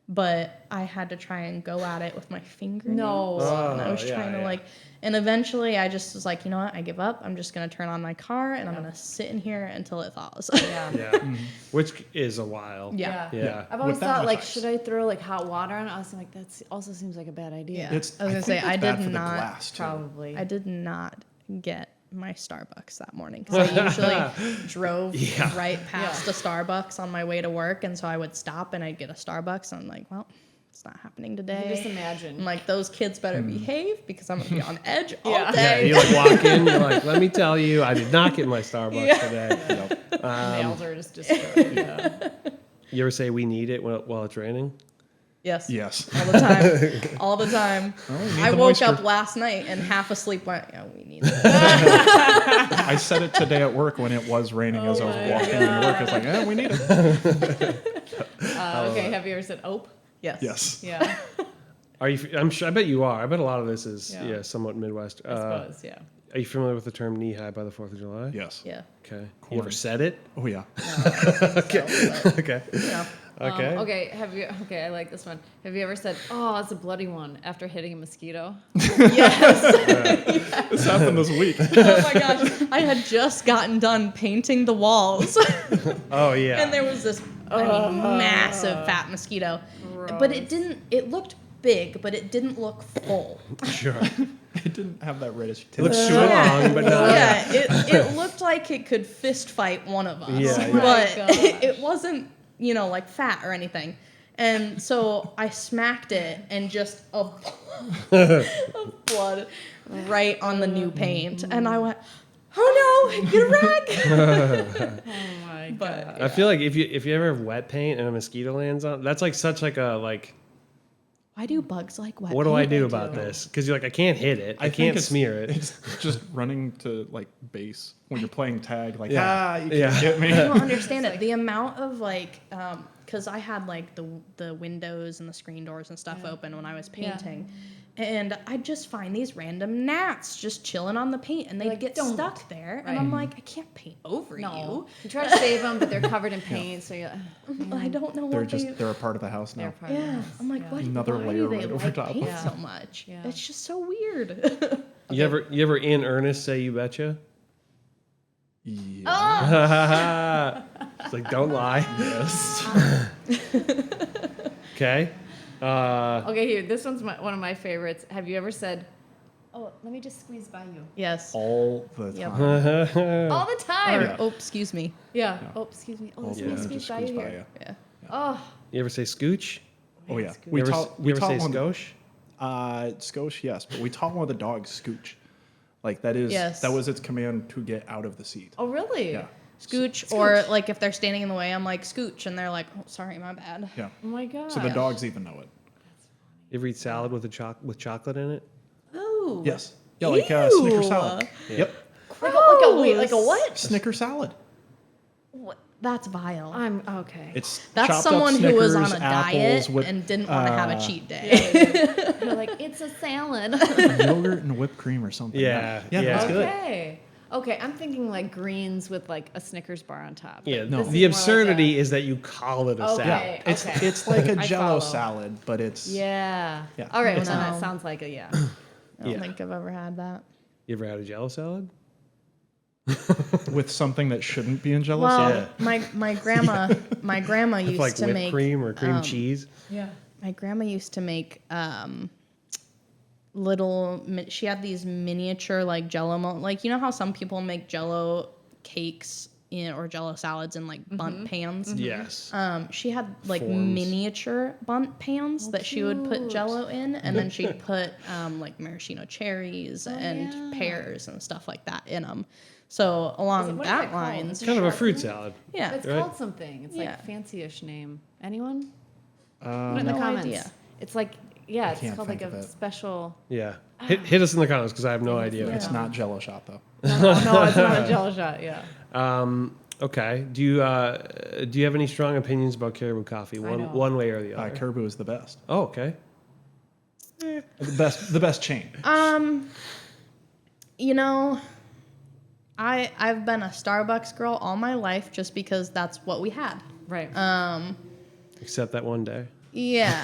but I had to try and go at it with my fingernails. No. And I was yeah, trying to yeah. and eventually I just was like, you know what? I give up. I'm just going to turn on my car and I'm going to sit in here until it thaws. Yeah. Yeah. Which is a while. Yeah. Yeah. I've always With that thought, much like, ice. should I throw like hot water on it? I was like, that also seems like a bad idea. Yeah. It's, I was gonna think say, I it's bad did for the not- glass, too. Probably. I did not get my Starbucks that morning because I usually drove right past a Starbucks on my way to work, and so I would stop and I'd get a Starbucks, and I'm like, well, it's not happening today. Just imagine. I'm like, those kids better behave because I'm gonna be on edge all Yeah, day. you like walk in, you're like, let me tell you, I did not get my Starbucks today. Nails are just destroyed. You ever say we need it while it's raining? Yes. Yes. All the time. All the time. Oh, we need I the woke moisture. up last night and half asleep went, yeah, we need it. I said it today at work when it was raining as I was walking into work. I was like, we need it. Okay, have you ever said ope? Yes. Yes. Yeah, Are you? I'm sure. I bet you are. I bet a lot of this is Yeah. somewhat Midwest. I suppose, yeah. Are you familiar with the term knee high by the 4th of July? Yes. Yeah. Okay. You ever said it? Oh, yeah. Okay. Yeah. Okay. Okay, I like this one. Have you ever said, oh, it's a bloody one after hitting a mosquito? Yes. This happened this week. Oh my gosh. I had just gotten done painting the walls. Oh yeah. And there was this massive fat mosquito. But it looked big, but it didn't look full. Sure. It didn't have that reddish It tint. looks strong, but not. Yeah, it looked like it could fist fight one of us. Yeah, yeah. But Oh my gosh. it wasn't, like fat or anything. And so I smacked it and just a blood right on the new paint. And I went, oh no, get a rag. Oh my But I feel like if you ever have wet paint and a mosquito lands on, that's like such like a like. why do bugs like wet What do I paint? do about this? Because you're like, I can't hit it. I think can't it's- smear it. It's just running to like base when you're playing tag. Like, Yeah. you can't get me. I don't understand it. The amount of because I had like the windows and the screen doors and stuff open when I was painting, and I'd just find these random gnats just chilling on the paint, and they'd like, get "Don't." stuck there, and Right. I'm like, I can't paint over No. You try to save them, but they're covered in paint, so you're you. I don't know They're what just they're a part of the house they're now. part of the Yeah, house. I'm like, Yeah. what? Another why layer do they right over like top. paint Yeah. so much? Yeah. It's just so weird. You ever in earnest say you betcha? Yeah. It's like, don't lie. Yes. Okay. Okay, here, this one's one of my favorites. Have you ever said, oh, let me just squeeze by you? Yes. All the Yep. time. All the time. Or, Yeah. oh, excuse me. Yeah. Oh, excuse me. Oh, let me Yeah, squeeze just by squeeze you by here. you. Yeah. Oh, You ever say scooch? Oh yeah. You ever, we you ever say one- skosh? Skosh, yes, but we taught one of the dogs scooch. Like that is Yes. that was its command to get out of the seat. oh, really? Yeah. Scooch, or like if they're standing in the way, I'm like, scooch, and they're like, oh, sorry, my bad. Yeah. Oh my god. So the dogs even know it. You ever eat salad with with chocolate in it? Oh. Yes. Yeah, like Snicker salad. Yep. Like a what? Snicker salad. What? That's vile. I'm okay. It's That's chopped someone up who was on Snickers, a diet apples with and didn't want to have a cheat day. You're like, it's a salad. yogurt and whipped cream or something. Yeah, Yeah, yeah. that's good. Okay. Okay, I'm thinking like greens with like a Snickers bar on top. Yeah. No. This The is more absurdity is that you call it a Okay. salad. It's Okay. it's like a I Jello follow. salad, but it's Yeah. Yeah. All right, well, It's then not. that sounds like a yeah. I don't Yeah. think I've ever had that. You ever had a Jello salad? with something that shouldn't be in Jello Well, salad. my grandma With used like to whipped make cream or cream cheese? Yeah. my grandma used to make she had these miniature like Jello like you know how some people make Jello cakes or Jello salads in like bunt pans. Yes. She had like Forms. miniature bunt pans that she would put cute. Jello in, and then she'd put like maraschino cherries and yeah. pears and stuff like that in them. So along what is that that called? lines, Kind of a fruit salad. yeah. It's Right. called something. It's Yeah. like fancy-ish name. Anyone? Put it in the No comments. idea. It's like it's can't called like think of a it. special. Yeah. Hit us in the comments because I have no idea. It's not Jello shot though. No, it's not a Jello shot. Yeah. Okay. Do you have any strong opinions about caribou coffee? know. One way or the other? Caribou is the best. Oh, okay. The best chain. You know, I've been a Starbucks girl all my life just because that's what we had. Right. Except that one day. Yeah.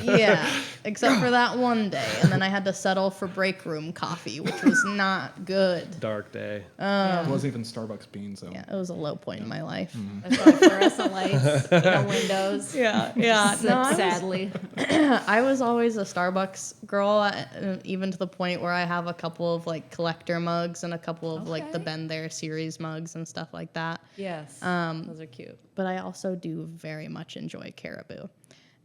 Yeah. Except for that one day. And then I had to settle for break room coffee, which was not good. Dark day. It wasn't even Starbucks beans, though. Yeah, it was a low point in my life. That's all fluorescent lights, no windows. Yeah. Yeah. Sip sadly. I was always a Starbucks girl, even to the point where I have a couple of like collector mugs and a couple of like the Okay. Been There series mugs and stuff like that. Yes, those are cute. But I also do very much enjoy Caribou.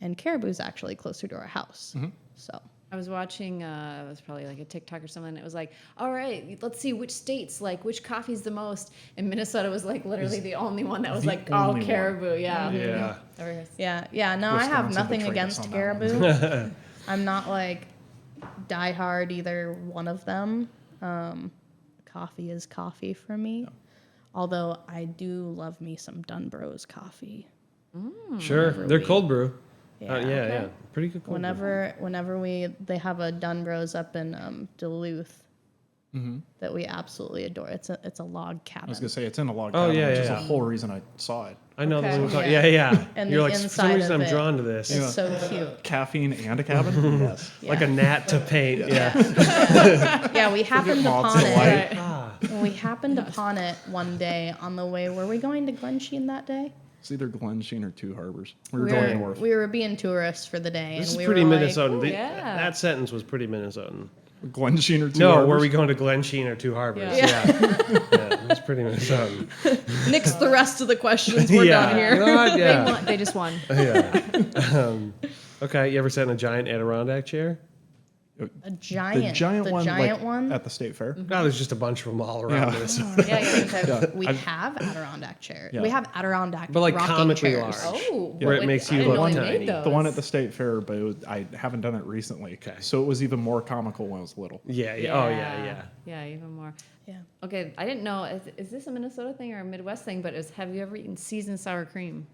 And Caribou's actually closer to our house. So I was watching, it was probably like a TikTok or something. It was like, all right, let's see which states, like which coffee's the most. And Minnesota was like literally the only one that was the like, oh, only one. Caribou, yeah. Yeah. yeah. No, I have Wisconsin nothing betrayed us against on that Caribou. I'm not like diehard either one of them. Coffee is coffee for me. Although I do love me some Dunbros coffee. Sure. They're cold brew. Yeah. Yeah. Pretty good cold brew. Whenever they have a Dunbros up in Duluth that we absolutely adore. It's a log I cabin. was going to say, it's in a log Oh, cabin, yeah, which is yeah. the whole reason I saw it. I know the Okay. one we're talking. Yeah. Yeah. And You're the like, for some inside reason of I'm it drawn to this. It's so cute. Caffeine and a cabin? Yes. Like a gnat to paint. Yeah. Yeah, we happened moths upon to it. light. We happened upon it one day on the way. Were we going to Glensheen that day? It's either Glensheen or Two Harbors. We were going north. We were being tourists for the day, This and is we pretty were Minnesotan. like, yeah. That sentence was pretty Minnesotan. Glensheen or Two No, Harbors? were we going to Glensheen or Two Harbors? Yeah. Yeah, it's pretty Minnesotan. "Nix the rest of the questions. We're yeah. done You here." know what? Yeah. They just won. Yeah. Okay, you ever sat in a giant Adirondack chair? A giant, The giant one, like, one. at the state fair. God, there's just a bunch of them all around Yeah. Minnesota. Yeah, we have Adirondack chairs. Yeah. We have Adirondack, But, like, rocking comically chairs. large. Oh, Where it makes you I didn't look know they tiny. made those. The one at the state fair, but I haven't done it recently. Okay. So it was even more comical when I was little. Yeah. Oh, yeah. Yeah, even more. Yeah. Okay, I didn't know. Is this a Minnesota thing or a Midwest thing? But have you ever eaten seasoned sour cream?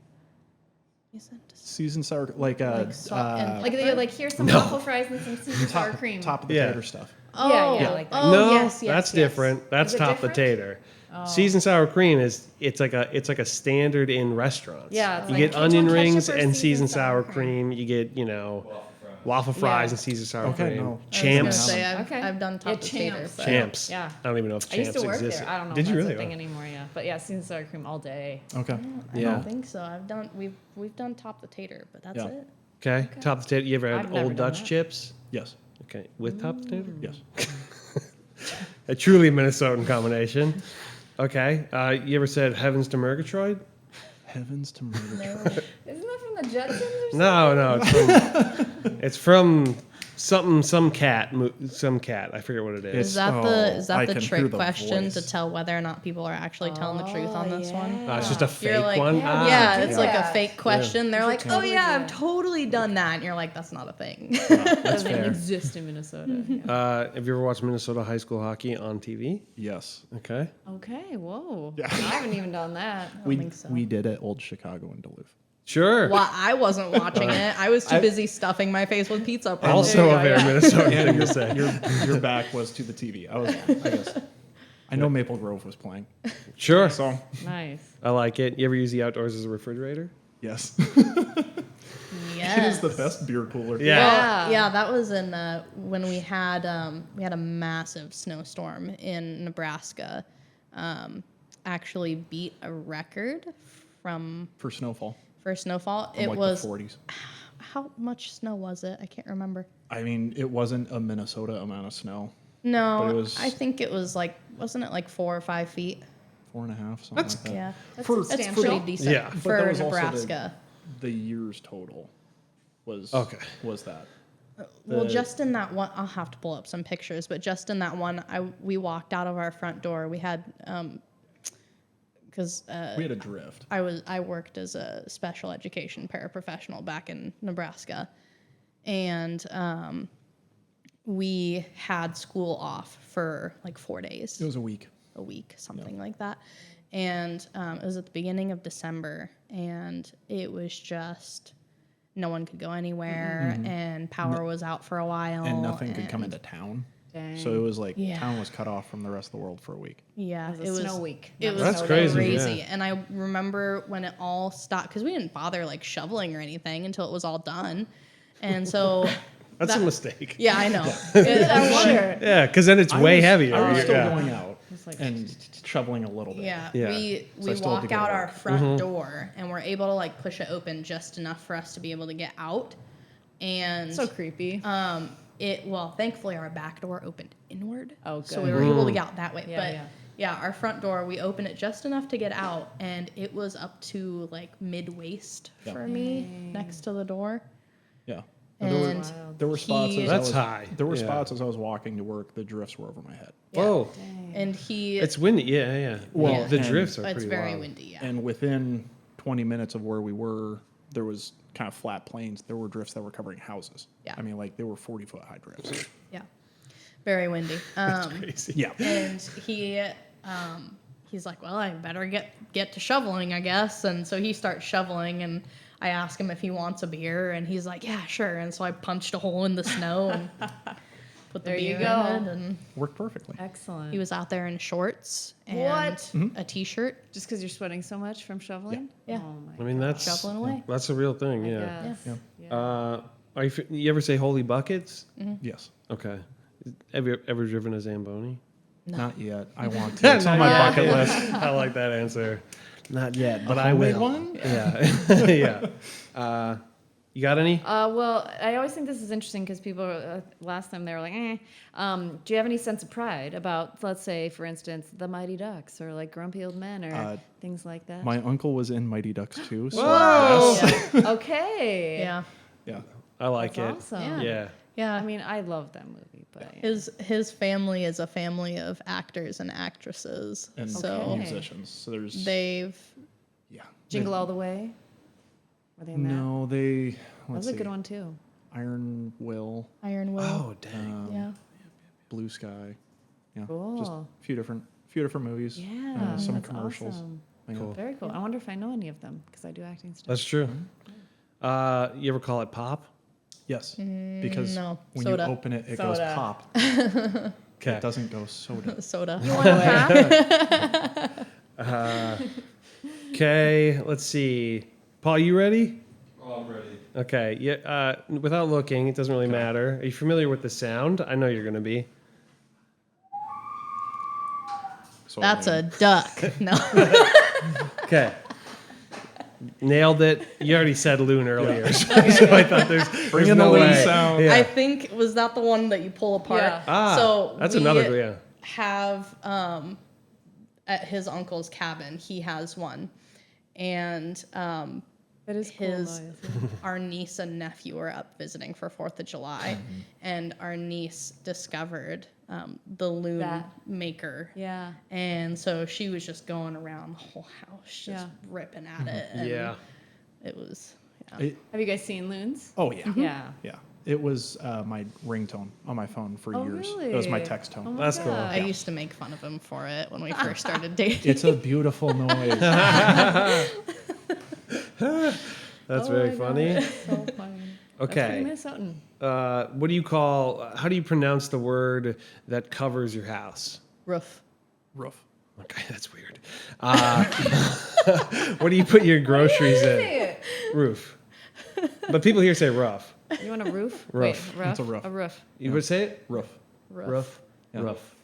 Seasoned sour, like salt and Like pepper? here's some waffle fries and some seasoned sour cream. top of the Yeah. tater stuff. Oh, Yeah, like that. oh, No, yes, that's yes. different. That's Is it top different? the tater. Seasoned sour cream it's like a standard in restaurants. Yeah, it's you like get Cajun onion ketchup rings or and seasoned seasoned sour sour cream. You get waffle fries Yeah. and seasoned sour Okay, cream. no. I was Champs. gonna say I've, Okay. I've done top Yeah, of tater. Champs. But Champs. Yeah. I don't even know if I Champs used to work exists. there. I don't know Did if you that's really? a thing anymore. Yeah, but yeah, seasoned sour cream all day. Okay. I Yeah. don't think so. We've done top the tater, but that's Yeah. it. Okay. Top the tater. You ever had I've never Old done Dutch that. chips? Yes. Okay. With top the tater? Yes. A truly Minnesotan combination. Okay. You ever said Heavens to Murgatroyd? Heavens to murder. No. Isn't that from the Jetsons or something? No. It's from some cat. I forget what it is. Is that I the can trick hear the question to voice. tell whether or not people are actually telling the truth on this one? It's just a fake You're like, one. yeah, it's like a Yeah. fake question. They're like, oh totally yeah, do I've that. totally done that, and you're like, that's not a thing. Doesn't fair. even exist in Minnesota. Yeah. Have you ever watched Minnesota high school hockey on TV? Yes. Okay. Okay, whoa. Yeah. I haven't even done that. We think so. we did at Old Chicago in Duluth. Sure. Well, I wasn't watching it. I was too busy stuffing my face with pizza. Probably. Also a very Minnesota thing to say. Your back was to the TV. I guess. I know Maple Grove was playing. Sure. So Nice. I like it. You ever use the outdoors as a refrigerator? yes. Yes. It is the best beer cooler. Yeah. Well, yeah, that was in when we had a massive snowstorm in Nebraska. Actually beat a record For snowfall. for snowfall. From It like was the 40s. how much snow was it? I can't remember. I mean, it wasn't a Minnesota amount of snow. But No, it was- I think it was wasn't it like 4 or 5 feet? 4.5, something like that. Yeah, That's For- that's substantial. pretty decent Yeah. But for that was also the- Nebraska. The years total was was that. Well, just in that one, I'll have to pull up some pictures, but just in that one, we walked out of our front door. We had, because We had a drift. I worked as a special education paraprofessional back in Nebraska, and we had school off for like 4 days, It was a week. a week, something like that, and it was at the beginning of December, and it was just. No one could go anywhere, and power was out for a while. And nothing could come into town. Dang. So it was like Yeah. town was cut off from the rest of the world for a week. Yeah, It was a snow week. It was That's crazy, crazy. yeah. And I remember when it all stopped, because we didn't bother like shoveling or anything until it was all done. And so That's a mistake. yeah, I know. I wonder. Yeah, because then it's way heavier. I was still Yeah. going out like- and shoveling a little bit. Yeah, Yeah. we So I still had to walk go to out our work. front door and we're able to like push it open just enough for us to be able to get out. And So creepy. thankfully our back door opened inward. Oh, So good. we were able to get out that way. Yeah, but yeah. yeah, our front door, we opened it just enough to get out, and it was up to like mid-waist Yeah. for me next to the door. Yeah. And There were spots. he- As That's I was, high. There were Yeah. spots as I was walking to work. The drifts were over my head, Whoa. and he It's windy. Yeah, yeah. Well, the and- drifts are it's pretty very wild. windy, yeah. and within 20 minutes of where we were, there was kind of flat plains. There were drifts that were covering houses. Yeah. I mean, like they were 40-foot high drifts. Yeah. Very windy. Crazy. Yeah. And he's like, well, I better get to shoveling, I guess. And so he starts shoveling, and I ask him if he wants a beer, and he's like, yeah, sure. And so I punched a hole in the snow and put the There you beer go. in it, and Worked perfectly. Excellent. he was out there in shorts and What? a t-shirt. Just because you're sweating so much from shoveling? Yeah. Oh my I mean, that's Shoveling away. that's a real thing. Yeah. God. Yeah. Yeah. You ever say holy buckets? Yes. Okay. Have you ever driven a Zamboni? Not yet. I want to. It's on my bucket list. I like that answer. Not yet, but A I homemade will. one? Yeah. yeah. You got any? Well, I always think this is interesting because people, last time they were like, do you have any sense of pride about, let's say, for instance, the Mighty Ducks or like Grumpy Old Men or things like that? My uncle was in Mighty Ducks too. So Whoa! yes. Yeah. Okay. Yeah. Yeah. I like That's it. awesome. Yeah. Yeah. I mean, I love that movie, but his family is a family of actors and actresses. And so Okay. musicians. So there's. they've Yeah. Jingle All the Way. Were they in that? No, they. That Let's was a see. good one too. Iron Will, Iron Will. Oh dang. Yeah. Blue Sky. Yeah. Cool. Just a few different movies. Yeah, some that's commercials. awesome. Yeah. Cool. Very cool. I wonder if I know any of them because I do acting stuff. That's true. You ever call it pop? Yes. Because no. when Soda. you open it, it Soda. goes pop. Okay. It doesn't go soda. Soda. You want a half? Okay. Let's see. Paul, you ready? Oh, I'm ready. Okay. Yeah. Without looking, it doesn't really matter. Are you familiar with the sound? I know you're going to be. So That's I a mean, duck. No. Okay. Nailed it. You already said loon earlier, so I thought there's in no the loon way. sound. Yeah. I think was that the one that you pull apart? Yeah. Ah, So that's we another. Yeah. have at his uncle's cabin, he has one, and That is cool his noise. our niece and nephew were up visiting for 4th of July, and our niece discovered the loon That. maker. Yeah. And so she was just going around the whole house, just Yeah. ripping at it. And Yeah. it was. Yeah. It, Have you guys seen Loons? oh yeah. Yeah. Yeah. It was my ringtone on my phone for Oh, years. really? It was my text tone. Oh my That's cool. God. I used to make fun of him for it when we first started dating. It's a beautiful noise. That's Oh very my funny. God, that's so funny. That's pretty Okay. Minnesotan. What do you call? How do you pronounce the word that covers your house? Roof. Roof. Okay, that's weird. What do you put your groceries in? Roof. But people here say rough. You want a roof? Roof. Wait, roof? It's a roof. A roof. You would say it? Roof. Roof. Yeah. Roof.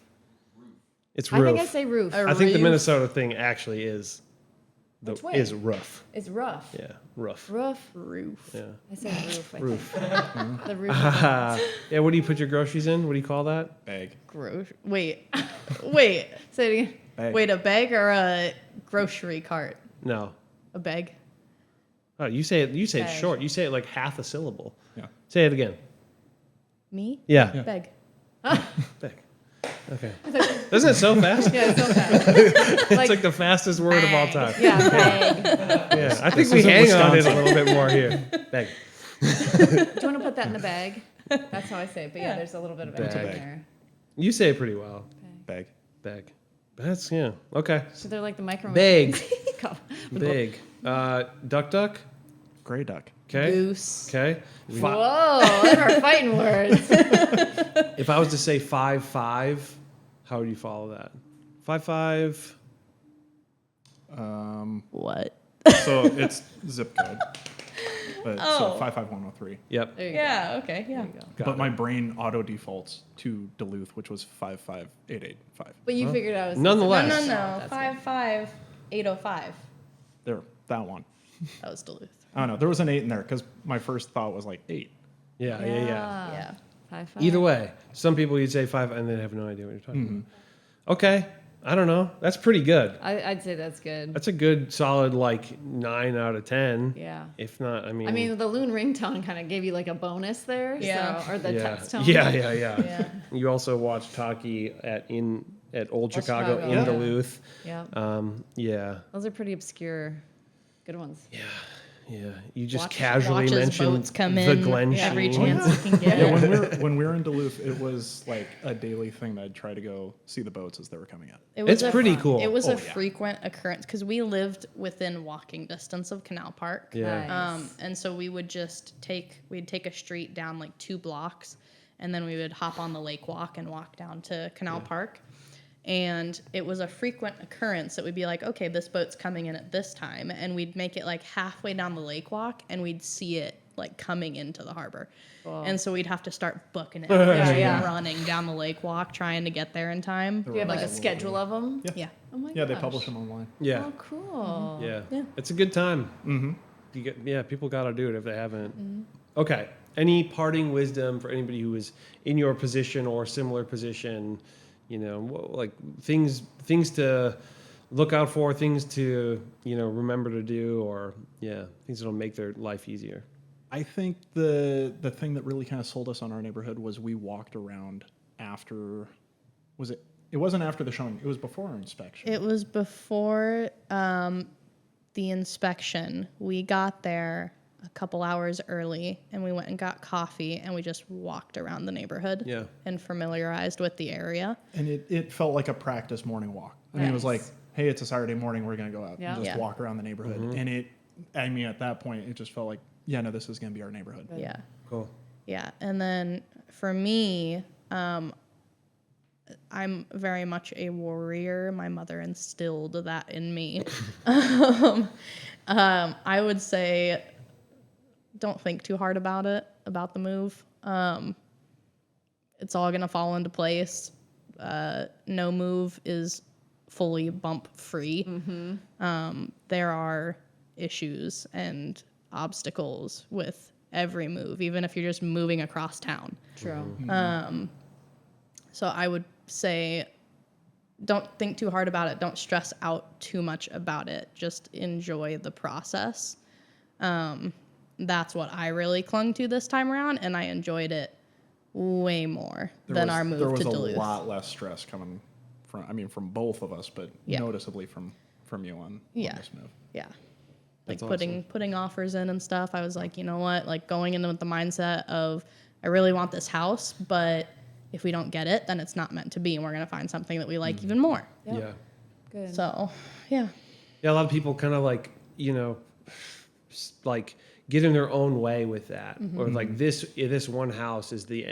It's I roof. think I say roof. A I think the roof. Minnesota thing actually is Which way? is rough. It's rough. Yeah, rough. Roof. Roof. Yeah. I say roof. I Roof. think. The roof. Yeah, what do you put your groceries in? What do you call that? Bag. Wait. Say it again. Bag. Wait, a bag or a grocery cart? No. A bag. Oh, you say it Bag. short. You say it like half a syllable. Yeah. Say it again. Me? Yeah. Bag. Bag. Okay. Isn't it so fast? Yeah, it's so fast. It's like the fastest word of all time. Yeah, bag. Yeah, I think This we isn't hang on it a Wisconsin. little bit more here. Bag. Do you want to put that in the bag? That's how I say it. But yeah, there's a little bit of Bag. extra in there. You say it pretty well. Bag. Bag. That's yeah. Okay. So they're like the micro. Big. Go. Big. Duck duck. Gray duck. Okay. Goose. Okay. Whoa, those are fighting words. If I was to say 5'5", how would you follow that? 5'5". What? So it's zip code. But so Oh. 55103. Yep. There you Yeah. Okay. Yeah. Got But it. my brain auto defaults to Duluth, which was 55885. But you figured out. It was Nonetheless. No. That's good. 55805. There, that one. That was Duluth. I don't know. There was an 8 in there because my first thought was like 8. Yeah. Yeah. 5'5". Either way, some people you'd say 5 and they have no idea what you're talking Mm-hmm. about. Okay. I don't know. That's pretty good. I'd say that's good. That's a good solid 9 out of 10. Yeah. If not, I mean. I mean, the loon ringtone kind of gave you like a bonus there. Yeah. So, or the yeah. text tone. Yeah. Yeah. You also watched hockey at Old Chicago Chicago. in Yeah. Duluth. Yeah. Yeah. Those are pretty obscure. Good ones. Yeah. You just Watch casually as mentioned boats come the in Glen every Sheen. chance you can get. Yeah, when we were in Duluth, it was like a daily thing that I'd try to go see the boats as they were coming in. It was It's pretty cool. It was Oh, a yeah. frequent occurrence because we lived within walking distance of Canal Park. Yeah. Nice. And so we would we'd take a street down like 2 blocks, and then we would hop on the lake walk and walk down to Canal Park. And it was a frequent occurrence that we'd be like, okay, this boat's coming in at this time, and we'd make it like halfway down the lake walk, and we'd see it like coming into the harbor. Cool. And so we'd have to start booking it and Yeah. running down the lake walk, trying to get there in time. Do you have like a schedule of them? Yeah. Oh my Yeah, they gosh. publish them online. Yeah. Oh, cool. Yeah. Yeah. It's a good time. Mm-hmm. People got to do it if they haven't. Okay. Any parting wisdom for anybody who is in your position or similar position? Like things to look out for, things to remember to do, or things that'll make their life easier. I think the thing that really kind of sold us on our neighborhood was we walked around after. It wasn't after the showing. It was before our inspection. It was before the inspection. We got there a couple hours early, and we went and got coffee, and we just walked around the neighborhood Yeah. and familiarized with the area. And it felt like a practice morning walk. I mean, it was like, Nice. hey, it's a Saturday morning. We're going to go out Yeah. and just Yeah. walk around the neighborhood. And at that point, it just felt like, yeah, no, this is going to be our neighborhood. Yeah. Cool. Yeah. And then for me, I'm very much a warrior. My mother instilled that in me. I would say don't think too hard about the move. It's all going to fall into place. No move is fully bump free. There are issues and obstacles with every move, even if you're just moving across town. True. So I would say don't think too hard about it. Don't stress out too much about it. Just enjoy the process. That's what I really clung to this time around, and I enjoyed it way more than our move to There Duluth. was a lot less stress coming from both of us, but Yeah. noticeably from you on this move. Yeah. Like That's putting offers in and stuff. I was like, you know what? Like going in with the mindset of I really want this house, but if we don't get it, then it's not meant to be, and we're gonna find something that we like even more. Yep. Yeah. Good. So yeah. Yeah, a lot of people kind of get in their own way with that, or like this one house is the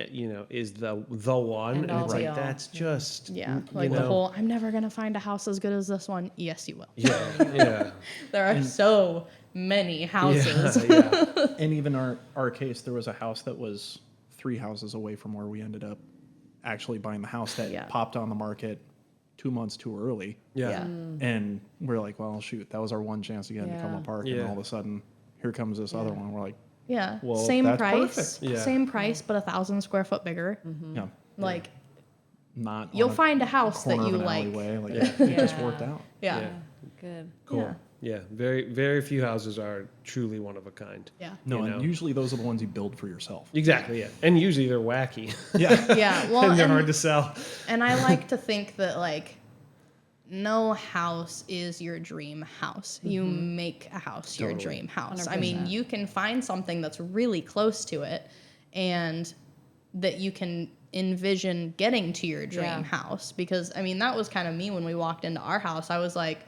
one, End and all it's be like all. that's just Yeah. Like the whole I'm never gonna find a house as good as this one. Yes, you will. yeah. There are so many houses. Yeah. And even our case, there was a house that was 3 houses away from where we ended up actually buying the house that Yeah. popped on the market 2 months too early. Yeah. And we're like, well, shoot, that was our one chance to get into Yeah. Como Park. Yeah. And all of a sudden, here comes this other one. We're like, Yeah. Well, Same that's price. perfect. Yeah. Same price, but 1,000 square foot bigger. yeah, Like not. you'll on a find a house that corner of you an like. alleyway. Like, Yeah. it just Yeah. worked out. Yeah. Yeah. Good. Cool. Yeah. Yeah. Very, very few houses are truly one of a kind. Yeah. No, You and know. usually those are the ones you build for yourself. Exactly. Yeah. And usually they're wacky Yeah. Yeah. Well, and they're hard to sell. and I like to think that like no house is your dream house. You make a house your Totally. dream house. I mean, 100%. you can find something that's really close to it and that you can envision getting to your dream Yeah. house, because I mean that was kind of me when we walked into our house. I was like,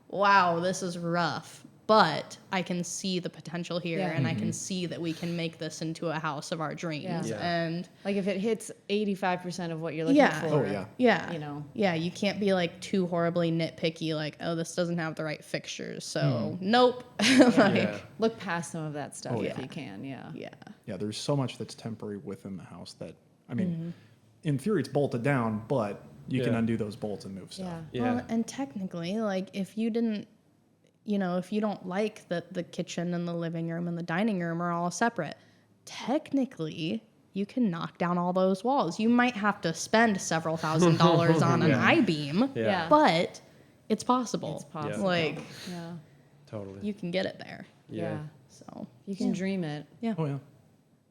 wow, this is rough, but I can see the potential here, Yeah. and I can see that we can make this into a house of our dreams. Yeah. Yeah. And Like if it hits 85% of what you're looking Yeah. for. Oh, yeah. yeah, You know. yeah, you can't be like too horribly nitpicky, like, oh, this doesn't have the right fixtures, so nope. Like, Yeah. Look past some of that stuff Oh, if yeah. you can. Yeah. yeah. Yeah, there's so much that's temporary within the house that, I mean, in theory it's bolted down, but you can Yeah. undo those bolts and move stuff. Yeah. Yeah. Well, and technically, like, if you didn't, if you don't like that the kitchen and the living room and the dining room are all separate, technically, you can knock down all those walls. You might have to spend several $1,000s on an Yeah. I-beam, Yeah. but it's possible. It's possible. Like, Yeah. Totally. you can get it there. Yeah. So, You can dream it. Oh, yeah.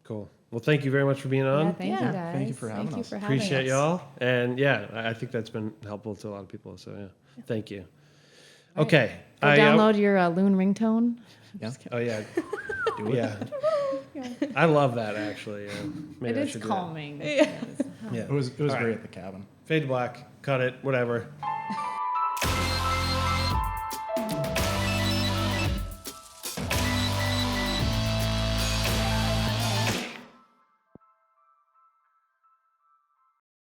Cool. Well, thank you very much for being on. Yeah, thank you Yeah. guys. Thank you for having thank you us. for having Appreciate us. y'all. And yeah, I think that's been helpful to a lot of people. So yeah, thank you. Okay. Go download your Loon ringtone. Yeah. Oh yeah. Do it. Yeah. I love that actually. Yeah. Maybe It I is should do that. calming. Yeah. It was All right. great at the cabin. Fade to black. Cut it. Whatever.